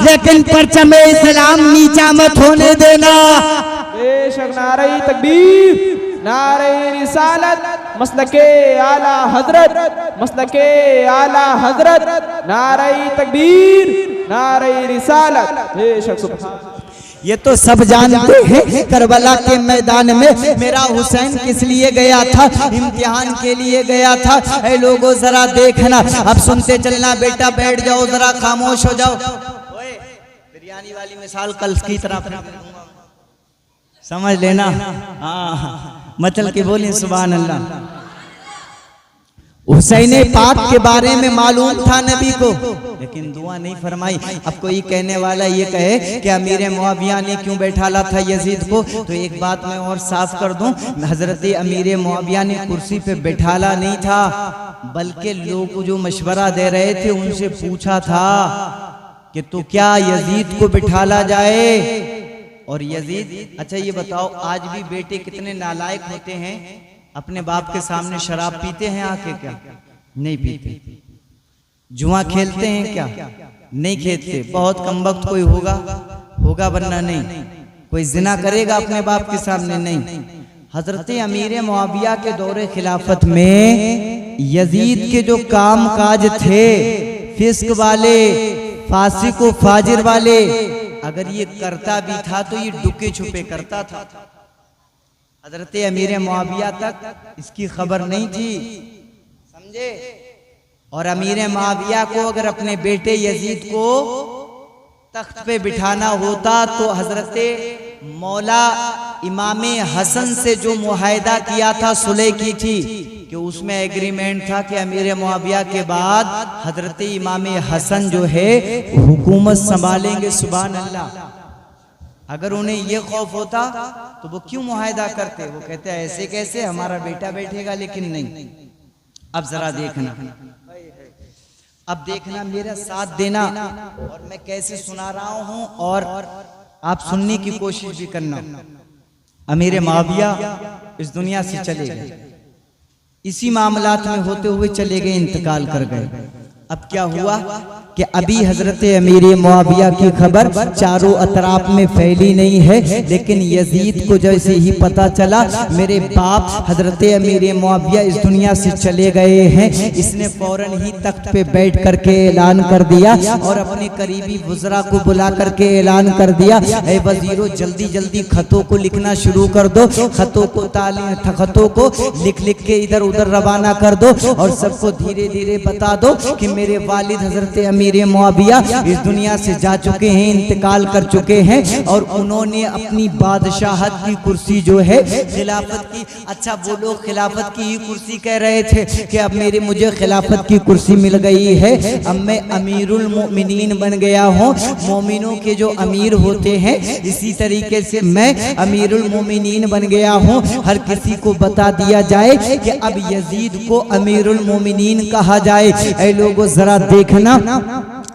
लेकिन परचमे इस्लाम नीचा मत होने देना। बेशक नारे तकबीर, नारे रिसालत, मसलके आला हजरत, मसलके आला हजरत, नारे तकबीर, नारे रिसालत। बेशक सुभान। ये तो सब जानते हैं करबला के मैदान में मेरा हुसैन किस लिए गया था, इम्तिहान के लिए गया था। ऐ लोगों जरा देखना, अब सुनते चलना, बेटा बैठ जाओ जरा, खामोश हो जाओ। बिरयानी वाली मिसाल कल की तरह समझ लेना। हाँ मचल के बोले सुभान अल्लाह। हुसैन पाक के बारे में मालूम था नबी को, लेकिन दुआ नहीं फरमाई। अब कोई कहने वाला ये कहे कि अमीर मुआविया ने क्यों बैठाला था यजीद को, तो एक बात मैं और साफ कर दूं, हजरत अमीर मुआविया ने कुर्सी पे बैठाला नहीं था, बल्कि लोग जो मशवरा दे रहे थे उनसे पूछा था कि तो क्या यजीद को बैठाला जाए। और यजीद, अच्छा ये बताओ आज भी बेटे कितने नालायक होते हैं, अपने बाप के सामने शराब पीते हैं आके? क्या नहीं पीते। जुआ खेलते हैं क्या? नहीं खेलते। बहुत कमबख्त कोई होगा वरना नहीं। कोई जिना करेगा अपने बाप के सामने? नहीं। हजरत अमीर मुआविया के दौरे खिलाफत में यजीद के जो काम काज थे, फिस्क वाले, फासिक व फाजिर वाले, अगर ये करता भी था तो ये डुके छुपे करता था। हजरत अमीर मुआविया तक इसकी खबर नहीं थी, समझे। और अमीर मुआविया को अगर अपने बेटे यजीद को तख्त पे बिठाना होता तो हजरत मौला इमाम हसन से जो मुआहिदा किया था, सुलह की थी, कि उसमें एग्रीमेंट था कि अमीर मुआविया के बाद हजरत इमाम हसन जो है हुकूमत संभालेंगे। सुभान अल्लाह। अगर उन्हें ये खौफ होता तो वो क्यों मुआहिदा करते? वो कहते ऐसे कैसे, हमारा बेटा बैठेगा। लेकिन नहीं। अब जरा देखना, अब देखना, मेरा साथ देना, और मैं कैसे सुना रहा हूं और आप सुनने की कोशिश भी करना। अमीर मुआविया इस दुनिया से चले गए, इसी मामलात में होते हुए चले गए, इंतकाल कर गए। अब क्या हुआ? कि अभी हजरत अमीर मुआविया की खबर चारों अतराफ में फैली नहीं है, लेकिन यजीद को जैसे ही पता चला मेरे बाप हजरत अमीर मुआविया इस दुनिया से चले गए हैं, इसने फौरन ही तख्त पे बैठ करके ऐलान कर दिया और अपने करीबी वज़रा को बुला करके ऐलान कर दिया, ऐ वजीरों जल्दी जल्दी खतों को लिखना शुरू कर दो, खतों को लिख लिख के इधर उधर रवाना कर दो और सबको धीरे धीरे बता दो कि मेरे वालिद हजरत अमीर मुआविया इस दुनिया से जा चुके हैं, इंतकाल कर चुके हैं और उन्होंने अपनी बादशाहत की कुर्सी जो है खिलाफत की, अच्छा वो लोग खिलाफत की ही कुर्सी कह रहे थे कि अब मुझे खिलाफत की कुर्सी मिल गई है, अब मैं अमीरुल मोमिनीन बन गया हूँ, मोमिनों के जो अमीर होते हैं इसी तरीके से मैं अमीरुल मोमिनीन बन गया हूँ। हर किसी को बता दिया जाए कि अब यजीद को अमीरुल मोमिनीन कहा जाए। ऐ लोगों जरा देखना,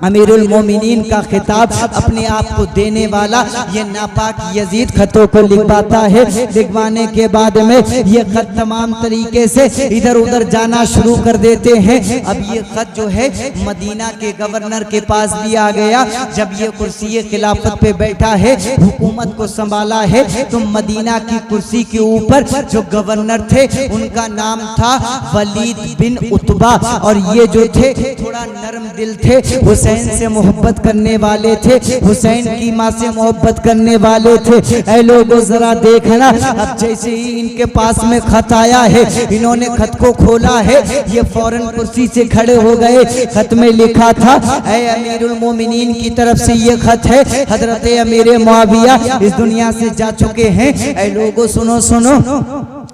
अमीरुल मोमिनीन का खिताब अपने आप को देने वाला ये नापाक यजीद खतों को लिखवाता है। लिखवाने के बाद में ये खत तमाम तरीके से इधर उधर जाना शुरू कर देते हैं। अब ये खत जो है मदीना के गवर्नर के पास भी आ गया। जब ये कुर्सी खिलाफत पे बैठा है, हुकूमत को संभाला है, तो मदीना की कुर्सी के ऊपर जो गवर्नर थे उनका नाम था वलीद बिन उतबा और ये जो थे थोड़ा नरम दिल थे, हुसैन से मोहब्बत करने वाले थे, हुसैन की माँ से मोहब्बत करने वाले थे। ऐ लोगों जरा देखना, अब जैसे ही इनके पास में खत आया है, इन्होंने खत को खोला है, ये फौरन कुर्सी से खड़े हो गए। खत में लिखा था, ऐ अमीरुल मोमिनीन की तरफ से ये खत है, हजरत अमीर मुआविया इस दुनिया से जा चुके हैं। ऐ लोगों सुनो सुनो,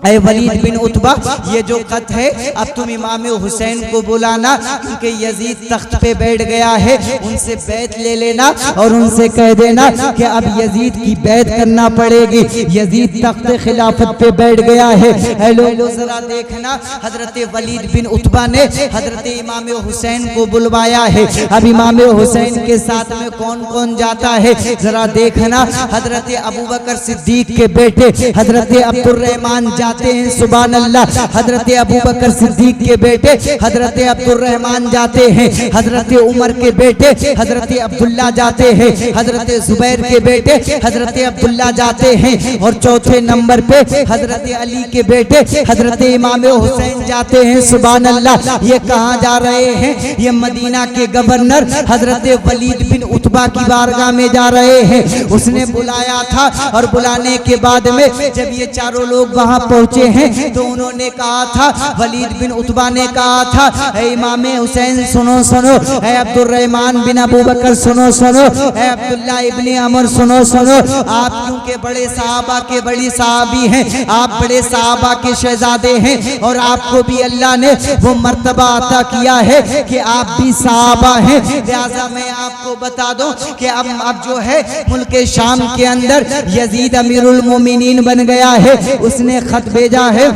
ऐ वलीद बिन उतबा ये जो खत है अब तुम इमाम हुसैन को बुलाना, क्योंकि यजीद तख्त पे बैठ गया है, उनसे बैत ले लेना और उनसे कह देना कि अब यजीद की बैत करना पड़ेगी, यजीद तख्त खिलाफत पे बैठ गया है। ऐ लोगों जरा देखना, हजरत वलीद बिन उतबा ने हजरत इमाम हुसैन को बुलवाया है। अब इमाम हुसैन के साथ में कौन कौन जाता है जरा देखना, हजरत अबू बकर सिद्दीक के बेटे हजरत अब्दुर्रहमान जाते हैं, सुभान अल्लाह। हजरत अबू बकर सिद्दीक के बेटे हजरत अब्दुर्रहमान जाते हैं, हजरत उमर के बेटे हजरत अब्दुल्ला जाते हैं, हजरत जुबैर के बेटे हजरत अब्दुल्ला जाते हैं और चौथे नंबर पे हजरत अली के बेटे हजरत इमाम हुसैन जाते हैं, सुभान अल्लाह। ये कहाँ जा रहे हैं? ये मदीना के गवर्नर हजरत वलीद बिन उतबा की बारगाह में जा रहे हैं। उसने बुलाया था और बुलाने के बाद में जब ये चारों लोग वहां पहुंचे हैं तो उन्होंने कहा था, वलीद बिन उतबा ने कहा था, ऐ इमाम हुसैन सुनो सुनो, ऐ अब्दुर्रहमान बिन अबू बकर सुनो सुनो, ऐ अब्दुल्ला इब्ने अमर सुनो सुनो, आप क्योंकि बड़े सहाबा के बड़ी सहाबी हैं, आप बड़े सहाबा के शहजादे हैं और आपको भी अल्लाह ने वो मर्तबा अता किया है कि आप भी सहाबा हैं, लिहाजा मैं आपको बता दूं कि अब जो है मुल्क शाम के अंदर यजीद अमीरुल मोमिनीन बन गया है। उसने खत भेजा है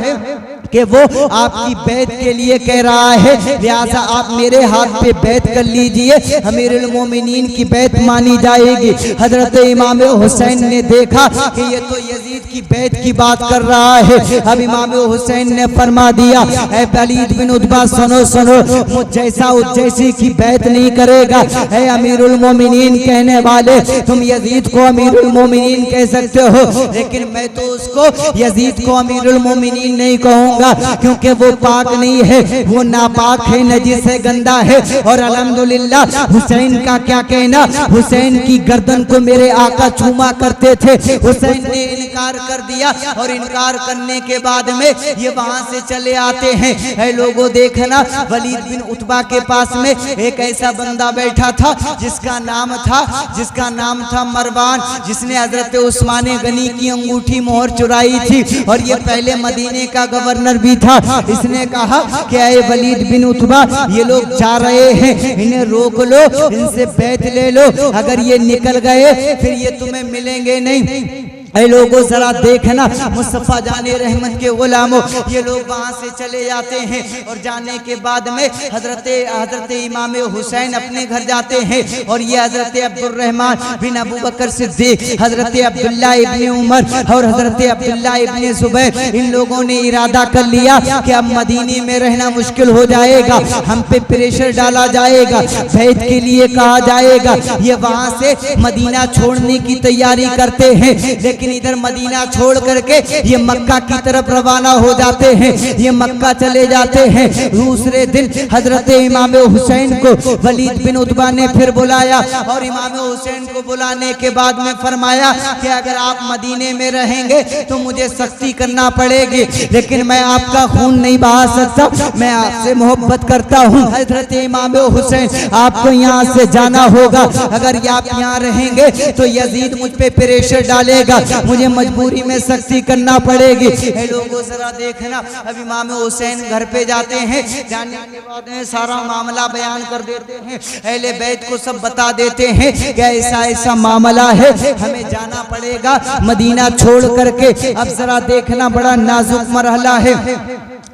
कि वो आपकी बैत के लिए कह रहा है, लिहाजा आप मेरे हाथ पे बैत कर लीजिए, अमीरुल मोमिनीन की बैत मानी जाएगी। हजरत इमाम हुसैन ने देखा कि ये तो यजीद की बैत की बात कर रहा है। अब इमाम हुसैन ने फरमा दिया, ऐ वलीद बिन उतबा सुनो सुनो, मुझ जैसा उस जैसी की बैत नहीं करेगा। ऐ अमीरुल मोमिनीन कहने वाले, तुम यजीद को अमीरुल मोमिनीन कह सकते हो, लेकिन मैं तो उसको यजीद को अमीरुल मोमिनीन नहीं कहूँगा, क्योंकि वो पाक नहीं है, वो नापाक है, नजीस है, गंदा है। और अल्हम्दुलिल्लाह हुसैन का क्या कहना, हुसैन की गर्दन को मेरे आका चूमा करते थे। हुसैन ने इनकार कर दिया और इनकार करने के बाद में ये वहां से चले आते हैं। ऐ लोगों देखना, वलीद बिन उतबा के पास में एक ऐसा बंदा बैठा था जिसका नाम था मरवान, जिसने हजरत उस्मान गनी की अंगूठी मोहर चुराई थी और ये पहले मदीने का गवर्नर भी था। इसने कहा कि ऐ वलीद बिन उतबा, ये लोग जा रहे हैं, इन्हें रोक लो, इनसे बैत ले लो, अगर ये निकल गए फिर ये तुम्हें मिलेंगे नहीं। ऐ लोगों जरा देखना, मुस्तफ़ा जाने रहमत के गुलामों, ये लोग वहाँ से चले जाते हैं और जाने के बाद में हजरत इमाम हुसैन अपने घर जाते हैं और ये हजरत अब्दुर्रहमान बिन अबू बकर सिद्दीक, हजरत अब्दुल्ला इब्ने उमर और हजरत अब्दुल्ला इब्ने जुबैर, इन लोगों ने इरादा कर लिया कि अब मदीने में रहना मुश्किल हो जाएगा, हम पे प्रेशर डाला जाएगा, बैत के लिए कहा जाएगा। ये वहाँ से मदीना छोड़ने की तैयारी करते हैं, लेकिन इधर मदीना छोड़ करके ये मक्का की तरफ रवाना हो जाते हैं। ये मक्का चले जाते हैं। दूसरे दिन हजरत इमाम हुसैन को वलीद बिन उतबा ने फिर बुलाया और इमाम हुसैन को बुलाने के बाद में फरमाया कि अगर आप मदीने में रहेंगे तो मुझे सख्ती करना पड़ेगी, लेकिन मैं आपका खून नहीं बहा सकता, मैं आपसे मोहब्बत करता हूँ। हजरत इमाम हुसैन आपको यहाँ से जाना होगा, अगर आप यहाँ रहेंगे तो यजीद मुझ पे प्रेशर डालेगा, मुझे मजबूरी में सख्ती करना पड़ेगी। लोगों जरा देखना, अब इमाम हुसैन घर पे जाते हैं, जाने के बाद में सारा मामला बयान कर देते हैं, अहले बैत को सब बता देते हैं कि ऐसा ऐसा मामला है, हमें जाना पड़ेगा मदीना छोड़ करके। अब जरा देखना, बड़ा नाजुक मरहला है।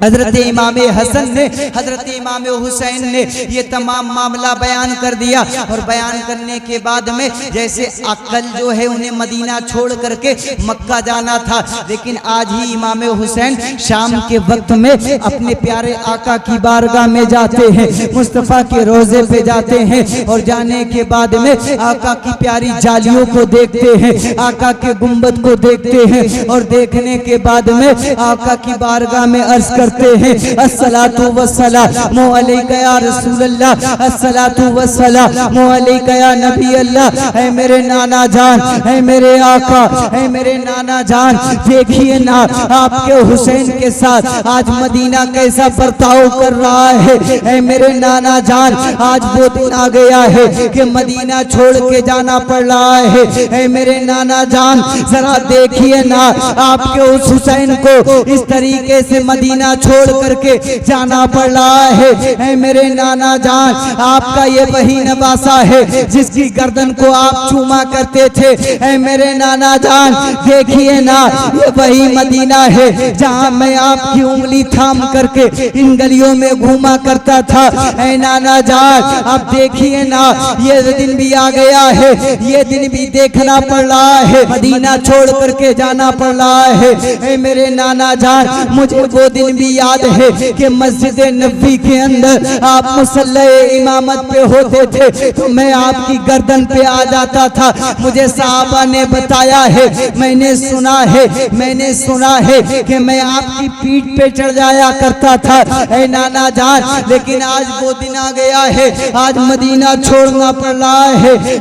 हजरत इमाम हसन ने, हजरत इमाम हुसैन ने ये तमाम मामला बयान कर दिया और बयान करने के बाद में जैसे अकल जो है उन्हें मदीना छोड़ करके मक्का जाना था, लेकिन आज ही इमाम हुसैन शाम के वक्त में अपने प्यारे आका की बारगाह में जाते हैं, मुस्तफ़ा के रोज़े पे जाते हैं और जाने के बाद में आका की प्यारी जालियों को देखते हैं, आका के गुंबद को देखते हैं और देखने के बाद में आका की बारगाह में अर्ज करते हैं, अस्सलातु वस्सलामु अलैका या रसूल अल्लाह, अस्सलातु वस्सलामु अलैका या नबी अल्लाह। है मेरे नाना जान, है मेरे आका, है मेरे नाना जान, देखिए ना आपके हुसैन के साथ आज मदीना कैसा बर्ताव कर रहा है मेरे नाना जान, आज वो दिन आ गया है कि मदीना छोड़ के जाना पड़ रहा है मेरे नाना जान, जरा देखिए ना आपके उस हुसैन को इस तरीके से मदीना छोड़ करके जाना पड़ रहा है मेरे नाना जान। आपका ये वही नवासा है जिसकी गर्दन को आप चूमा करते थे मेरे नाना जान, देखिए ना ये वही मदीना है जहाँ मैं आपकी उंगली थाम करके इन गलियों में घूमा करता था नाना जान। अब देखिए ना ये दिन भी आ गया है, ये दिन भी देखना पड़ रहा है, मदीना छोड़ करके जाना पड़ रहा है मेरे नाना जान। मुझे वो दिन भी याद है कि मस्जिद नबी के अंदर आप मुसल्ले इमामत पे होते थे तो मैं आपकी गर्दन पे आ जाता था, मुझे साहबा ने बताया है, मैंने सुना है कि मैं आपकी पीठ पे चढ़ जाया करता था नाना जान। लेकिन आज वो दिन आ गया है, आज मदीना छोड़ना पड़ रहा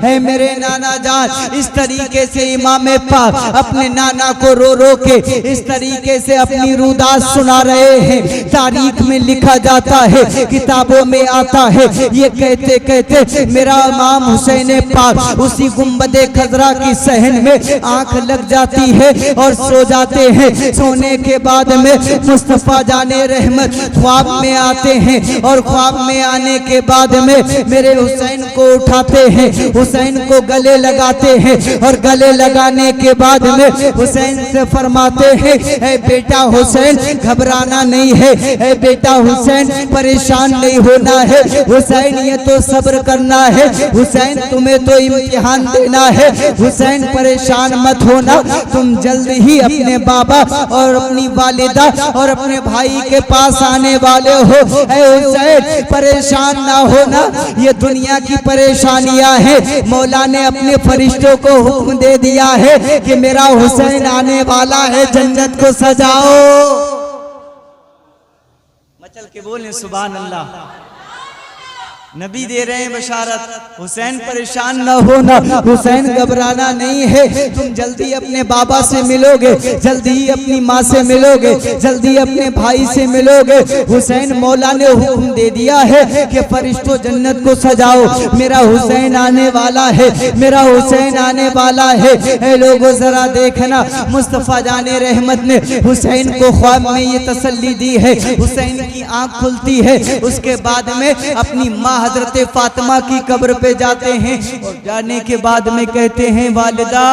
है मेरे नाना जान। इस तरीके से इमाम पाक अपने नाना को रो रो के इस तरीके से अपनी रुदात सुना रहे हैं। तारीख में लिखा जाता है, किताबों में आता है, ये कहते कहते मेरा इमाम हुसैन पाक उसी गुंबदे खजरा की सहन में आंख लग जाती है और सो जाते हैं। सोने के बाद में मुस्तफ़ा जाने रहमत ख्वाब में आते हैं और ख्वाब में आने के बाद में मेरे हुसैन को उठाते हैं, हुसैन को गले लगाते हैं और गले लगाने के बाद में हुसैन से फरमाते हैं, ऐ बेटा हुसैन घबराना नहीं है, बेटा हुसैन परेशान नहीं होना है, हुसैन ये तो सब्र करना है, हुसैन तुम्हें तो इम्तिहान देना है, हुसैन परेशान मत होना, तुम जल्द ही अपने बाबा और अपनी वालिदा और अपने भाई के पास आने वाले हो। ऐ हुसैन परेशान ना होना, ये दुनिया की परेशानियां हैं, मौला ने अपने फरिश्तों को हुक्म दे दिया है कि मेरा हुसैन आने वाला है, जन्नत को सजाओ। मचल के बोले सुभान अल्लाह। नबी दे रहे हैं बशारत, हुसैन परेशान न होना, हुसैन घबराना नहीं है, तुम जल्दी अपने बाबा से मिलोगे, जल्दी ही अपनी माँ से मिलोगे, जल्दी अपने भाई से मिलोगे। हुसैन मौला ने हुक्म दे दिया है कि फरिश्तों जन्नत को सजाओ, मेरा हुसैन आने वाला है, मेरा हुसैन आने वाला है। ऐ लोगों जरा देखना, मुस्तफ़ा जाने रहमत ने हुसैन को ख्वाब में ये तसल्ली दी है, हुसैन की आँख खुलती है, उसके बाद में अपनी माँ हजरत फातिमा की कब्र पे जाते हैं और जाने के बाद में कहते हैं, वालिदा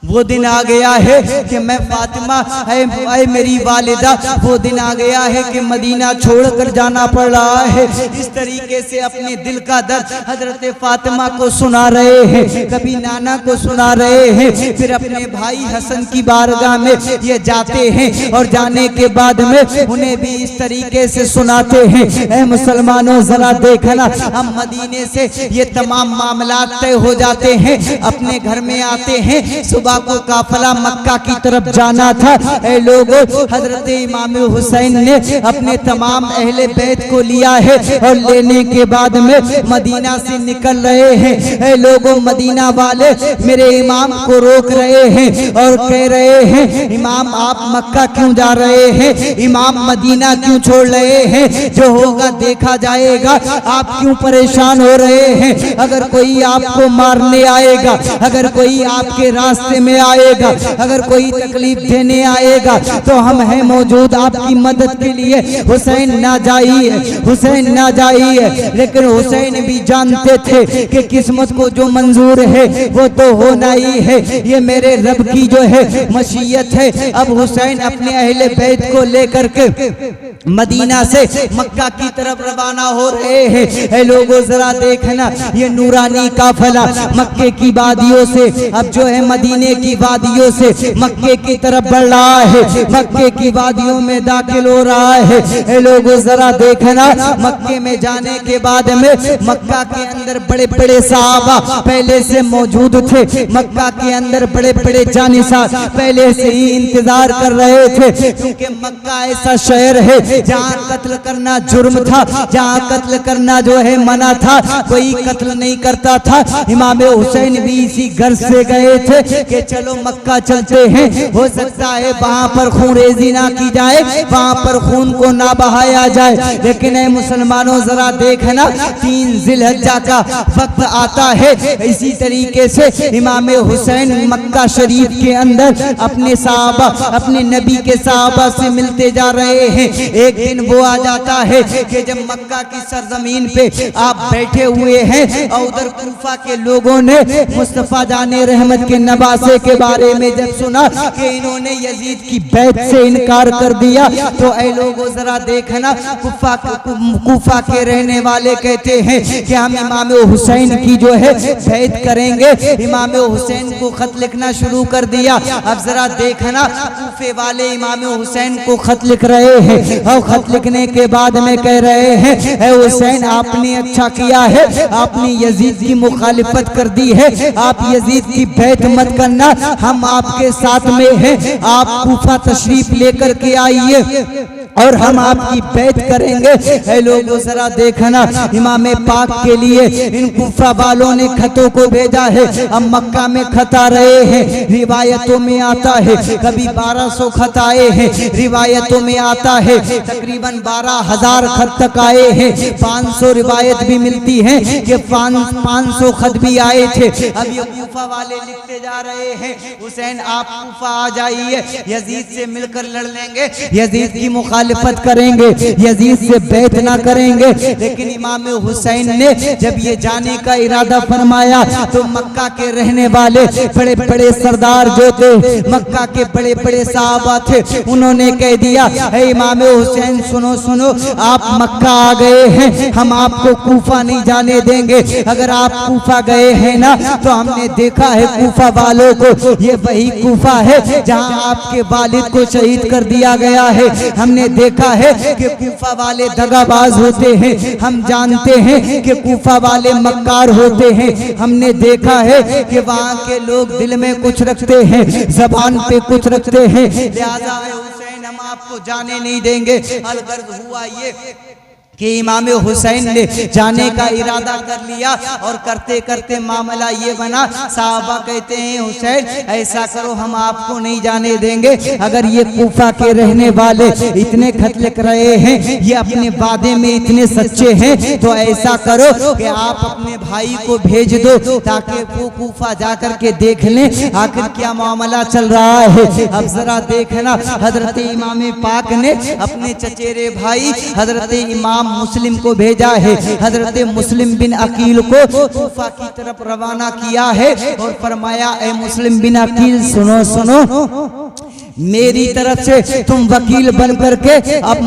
वो दिन आ गया है कि मैं फातिमा ऐ मेरी वालिदा, वो दिन आ गया है कि मदीना छोड़कर जाना पड़ रहा है। इस तरीके से अपने दिल का दर्द हजरत फातिमा को सुना रहे हैं, कभी नाना को सुना रहे हैं, फिर अपने भाई हसन की बारगाह में ये जाते हैं और जाने के बाद में उन्हें भी इस तरीके से सुनाते हैं। ऐ मुसलमानों जरा देखना, हम मदीने से ये तमाम मामला तय हो जाते हैं, अपने घर में आते हैं। सुबह को काफिला मक्का की तरफ जाना था। ऐ लोगों, हजरत इमाम हुसैन ने अपने तमाम अहले बैत को लिया है और लेने के बाद में मदीना से निकल रहे हैं। ऐ लोगों, मदीना वाले मेरे इमाम को रोक रहे हैं और कह रहे हैं, इमाम आप मक्का क्यों जा रहे हैं, इमाम मदीना क्यों छोड़ रहे हैं, जो होगा देखा जाएगा, आप क्यों परेशान हो रहे हैं। अगर कोई आपको मारने आएगा, अगर कोई आपके रास्ते में आएगा, अगर कोई तकलीफ देने आएगा तो हम हैं मौजूद आपकी मदद के लिए। हुसैन ना जाइए, हुसैन ना जाइए। लेकिन हुसैन भी जानते थे कि किस्मत को जो मंजूर है वो तो होना ही है, ये मेरे रब की जो है मशीयत है। अब हुसैन अपने अहले बैत को लेकर के मदीना से मक्का की तरफ रवाना हो रहे हैं। ऐ लोगों जरा देखना, ये नूरानी काफिला मक्के की वादियों से अब जो है मदीने की वादियों से मक्के की तरफ बढ़ रहा है, मक्के की वादियों में दाखिल हो रहा है। ऐ लोगों जरा देखना, मक्के में जाने के बाद में मक्का के अंदर बड़े बड़े सहाबा पहले से मौजूद थे। मक्का के अंदर बड़े बड़े जानिसार पहले से ही इंतजार कर रहे थे, क्योंकि मक्का ऐसा शहर है जहाँ कत्ल करना जुर्म था, जहाँ कत्ल करना जो है मना था, कोई कत्ल नहीं करता था। इमाम हुसैन भी इसी घर से गए थे कि चलो मक्का चलते हैं, हो सकता है वहाँ पर खूनरेजी ना की जाए, वहाँ पर खून को ना बहाया जाए। लेकिन ऐ मुसलमानों जरा देखना, 3 जिलहज्जा का वक्त आता है। इसी तरीके से इमाम हुसैन मक्का शरीफ के अंदर अपने सहाबा, अपने नबी के सहाबा से मिलते जा रहे हैं। एक दिन वो आ जाता है कि जब मक्का की सरजमीन पे आप बैठे हुए हैं और उधर कूफा के लोगों ने मुस्तफा जाने रहमत के नवासे के बारे में जब सुना कि इन्होंने यजीद की बैत से इनकार कर दिया, तो ऐ लोगों जरा देखना, कूफा के रहने वाले कहते हैं कि हम इमाम हुसैन की जो है बैत करेंगे। इमाम हुसैन को खत लिखना शुरू कर दिया। अब जरा देखना, कूफे वाले इमाम हुसैन को खत लिख रहे हैं और खत लिखने के बाद में कह रहे हैं, ऐ हुसैन आपने अच्छा किया है, आपने यजीद की मुखालिफत कर दी है, आप यजीद की बैत मत करना, हम आपके साथ में हैं, आप कूफा तशरीफ लेकर के आइए और हम आपकी बैत करेंगे। ऐ लोगों जरा देखना, इमाम पाक के लिए इन कूफा वालों ने खतों को भेजा है। अब मक्का में खत आ रहे हैं, रिवायतों में आता है कभी 1200 खत आए हैं, रिवायतों में आता है तकरीबन 12,000 खत तक आए हैं। 500 रिवायत भी मिलती है कि 500 खत भी आए थे। अब ये कूफा वाले लिखते जा रहे हैं, हुसैन आप कूफा आ जाइए, यजीद से मिलकर लड़ लेंगे, यजीद की मुखालिफत करेंगे, यजीद से बैत ना करेंगे। लेकिन इमाम हुसैन ने जब ये जाने का इरादा फरमाया तो मक्का के रहने वाले बड़े बड़े सरदार जो थे, मक्का के बड़े बड़े साहबा थे, उन्होंने कह दिया, हे इमाम हुसैन सुनो सुनो, आप मक्का आ गए हैं, हम आपको कूफा नहीं जाने देंगे। अगर आप कूफा गए हैं ना, तो हमने देखा है कूफा वालों को, ये वही कूफा है जहां आपके वालिद को शहीद कर दिया गया है। हमने देखा है कि कूफा वाले दगाबाज होते हैं, हम जानते हैं कि कूफा वाले मक्कार होते हैं। हमने देखा है कि वहाँ के लोग दिल में कुछ रखते हैं, जबान पे कुछ रखते हैं, लिहाजा हुसैन हम आपको जाने नहीं देंगे। अलगर्ज हुआ ये कि इमाम हुसैन ने जाने का इरादा कर लिया और करते करते मामला ये बना, साहबा कहते हैं हुसैन ऐसा करो, हम आपको नहीं जाने देंगे। अगर ये कूफा के रहने वाले इतने खत लिख रहे हैं, ये अपने वादे में इतने सच्चे हैं, तो ऐसा करो कि आप अपने भाई को भेज दो ताकि वो कूफा जाकर के देख लें आखिर क्या मामला चल रहा है। अब जरा देखना, हजरत इमाम पाक ने अपने चचेरे भाई हजरत इमाम इमाम मुस्लिम को भेजा है, हजरत मुस्लिम बिन अकील को कूफा की तरफ रवाना किया है और फरमाया ए मुस्लिम बिन अकील सुनो सुनो, मेरी तरफ से तुम वकील बन करके अब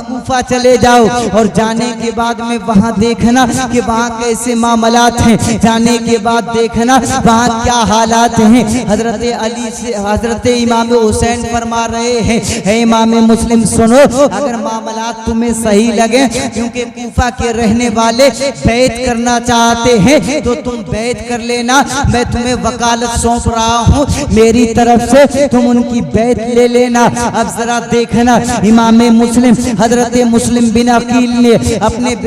कूफा चले जाओ और जाने के बाद में वहाँ देखना कि वहाँ कैसे मामलात हैं, जाने के बाद देखना वहाँ क्या हालात हैं। हजरत अली से हजरत इमाम हुसैन फरमा रहे हैं, हे इमाम मुस्लिम सुनो, अगर मामलात तुम्हें सही लगे, क्योंकि कूफा के रहने वाले बैत करना चाहते हैं तो तुम बैत कर लेना, मैं तुम्हें वकालत सौंप रहा हूँ, मेरी तरफ से तुम उनकी बैत ले लेना। अब जरा देखना इमाम मुस्लिम हजरत मुस्लिम बिन अकील ने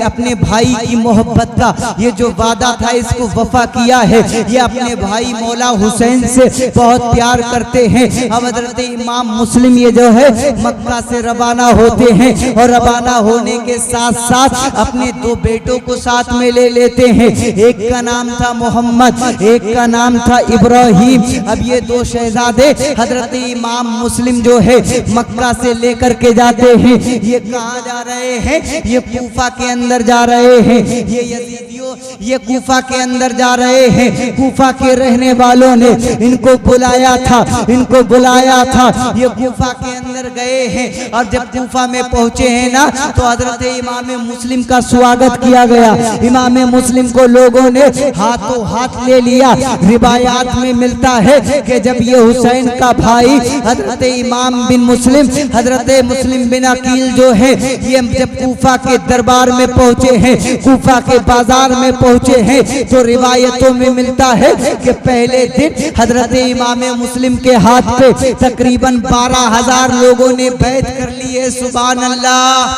अपने भाई की मोहब्बत का ये जो वादा था इसको वफा किया है। ये अपने भाई मौला हुसैन से बहुत प्यार करते हैं। अब हजरत इमाम मुस्लिम ये जो है मक्का से रवाना होते हैं और रवाना होने के साथ साथ अपने दो बेटों को साथ में ले लेते हैं। एक का नाम था मोहम्मद, एक का नाम था इब्राहिम। अब ये दो शहजादे हजरत इमाम मुस्लिम जो है मक्का से लेकर के जाते हैं। ये कहाँ जा रहे हैं? ये कूफा के अंदर जा रहे हैं। ये यजीदियों ये कूफा के अंदर जा रहे हैं। कूफा के रहने वालों ने इनको बुलाया था, इनको बुलाया था। ये कूफा के अंदर गए हैं और जब कूफा में पहुंचे हैं ना तो हजरत इमाम मुस्लिम का स्वागत किया गया। इमाम मुस्लिम को लोगों ने हाथों हाथ ले लिया। रिवायात में मिलता है कि जब ये हुसैन का भाई हजरत इमाम बिन मुस्लिम हजरत मुस्लिम बिन अकील जो है ये जब कूफा के दरबार में पहुंचे हैं, कूफा के बाजार में पहुंचे हैं, तो रिवायतों में मिलता है कि पहले दिन हजरत इमाम मुस्लिम के हाथ पे तकरीबन 12,000 लोगों ने बैत कर ली है। सुभान अल्लाह।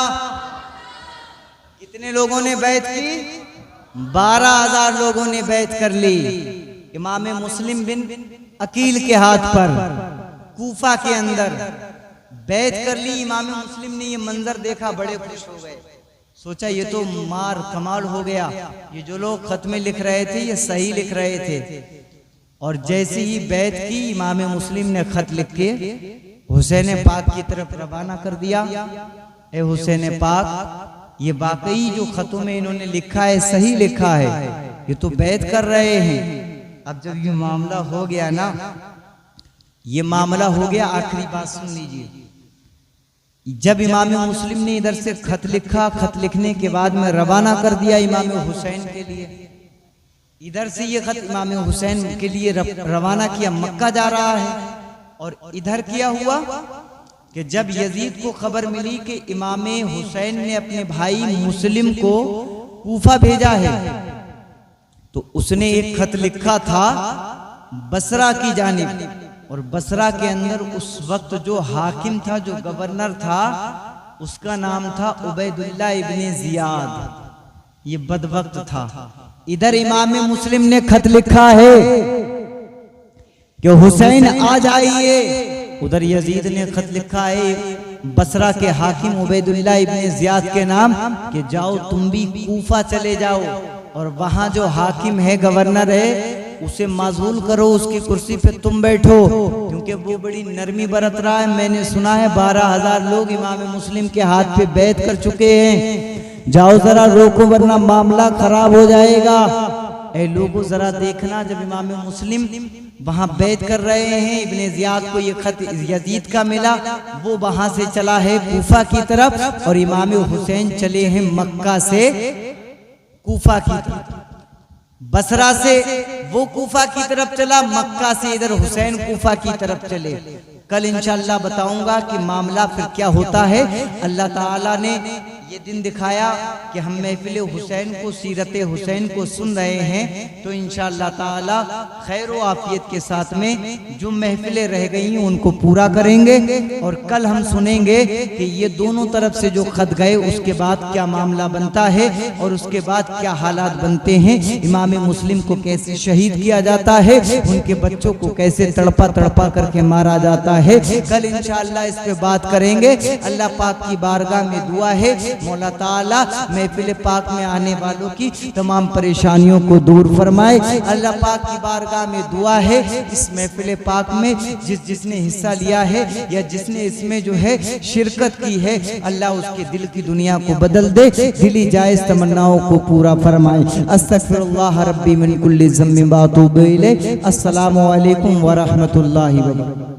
कितने लोगों ने बैत की? 12,000 लोगों ने बैत कर ली इमाम मुस्लिम बिन अकील के हाथ पर। कूफा के अंदर बैत कर ली इमाम मुस्लिम ने। ये मंजर देखा, बड़े खुश हो गए। सोचा ये तो मार कमाल हो गया, ये जो लोग खत में लिख रहे थे ये सही लिख रहे थे। और जैसे ही बैत की इमाम मुस्लिम ने खत लिख के हुसैन पाक की तरफ रवाना कर दिया। ए हुसैन पाक, ये वाकई जो खतों में इन्होंने लिखा है सही लिखा है, ये तो बैत कर रहे हैं। अब जब ये मामला हो गया ना, ये मामला हो गया, आखिरी बात सुन लीजिए। जब इमाम मुस्लिम ने इधर से खत लिखा, खत लिखने के बाद में रवाना कर दिया इमाम हुसैन के लिए। इधर से ये खत इमाम हुसैन के लिए रवाना किया, मक्का जा रहा है। और इधर क्या हुआ कि जब यजीद को खबर मिली कि इमाम हुसैन ने अपने भाई मुस्लिम को कूफा भेजा है, तो उसने एक खत लिखा था बसरा की जानिब। और बसरा के अंदर उस वक्त जो हाकिम था, जो गवर्नर था, उसका नाम था उबैदुल्लाह इब्ने जियाद। ये बदवक्त था। इधर इमाम मुस्लिम ने खत लिखा है कि हुसैन आ जाइए। उधर यजीद ने खत लिखा है बसरा के हाकिम उबैदुल्लाह इब्ने जियाद के नाम कि जाओ तुम भी कूफा चले जाओ और वहां जो हाकिम है, गवर्नर है, उसे माजूल करो, उसकी कुर्सी पे तुम बैठो, क्योंकि वो बड़ी नरमी बरत रहा है। मैंने सुना है 12,000 लोग इमाम मुस्लिम के हाथ पे बैत कर चुके हैं। जाओ जरा रोको, वरना मामला खराब हो जाएगा। ए लोगों जरा देखना, जब इमाम मुस्लिम वहां बैत कर रहे हैं, इब्ने जियाद को ये खत यजीद का मिला, वो वहां से चला है कूफा की तरफ और इमाम हुसैन चले हैं मक्का से कूफा की तरफ। बसरा से वो कूफा की तरफ चला, मक्का से इधर हुसैन कूफा की तरफ चले। कल इंशाअल्लाह बताऊंगा कि मामला फिर क्या होता है। अल्लाह ताला ने ये दिन दिखाया कि हम महफिल हुसैन को, सीरत हुसैन को सुन रहे हैं, तो इंशाअल्लाह ताला खैर व आफियत के साथ में जो महफिलें रह गई हैं उनको पूरा करेंगे। और कल हम सुनेंगे कि ये दोनों तरफ से जो खत गए उसके बाद क्या मामला बनता है और उसके बाद क्या हालात बनते हैं। इमाम मुस्लिम को कैसे शहीद किया जाता है, उनके बच्चों को कैसे तड़पा तड़पा करके मारा जाता है। कल इंशाअल्लाह इस पे बात करेंगे। अल्लाह पाक की बारगाह में दुआ है मौला ताला महफिल पाक में आने वालों की तमाम परेशानियों को दूर फरमाए। अल्लाह पाक की बारगाह में दुआ है इस महफिल पाक में जिसने हिस्सा लिया है या जिसने इसमें जो है शिरकत की है, अल्लाह उसके दिल की दुनिया को बदल दे, दिली जायज तमन्नाओं को पूरा फरमाए। अस्तगफिरुल्लाह रब्बी मिन कुल्ली ज़म्बिन व अतूबु इलैह। अस्सलामु अलैकुम व रहमतुल्लाहि व बरकातुहू।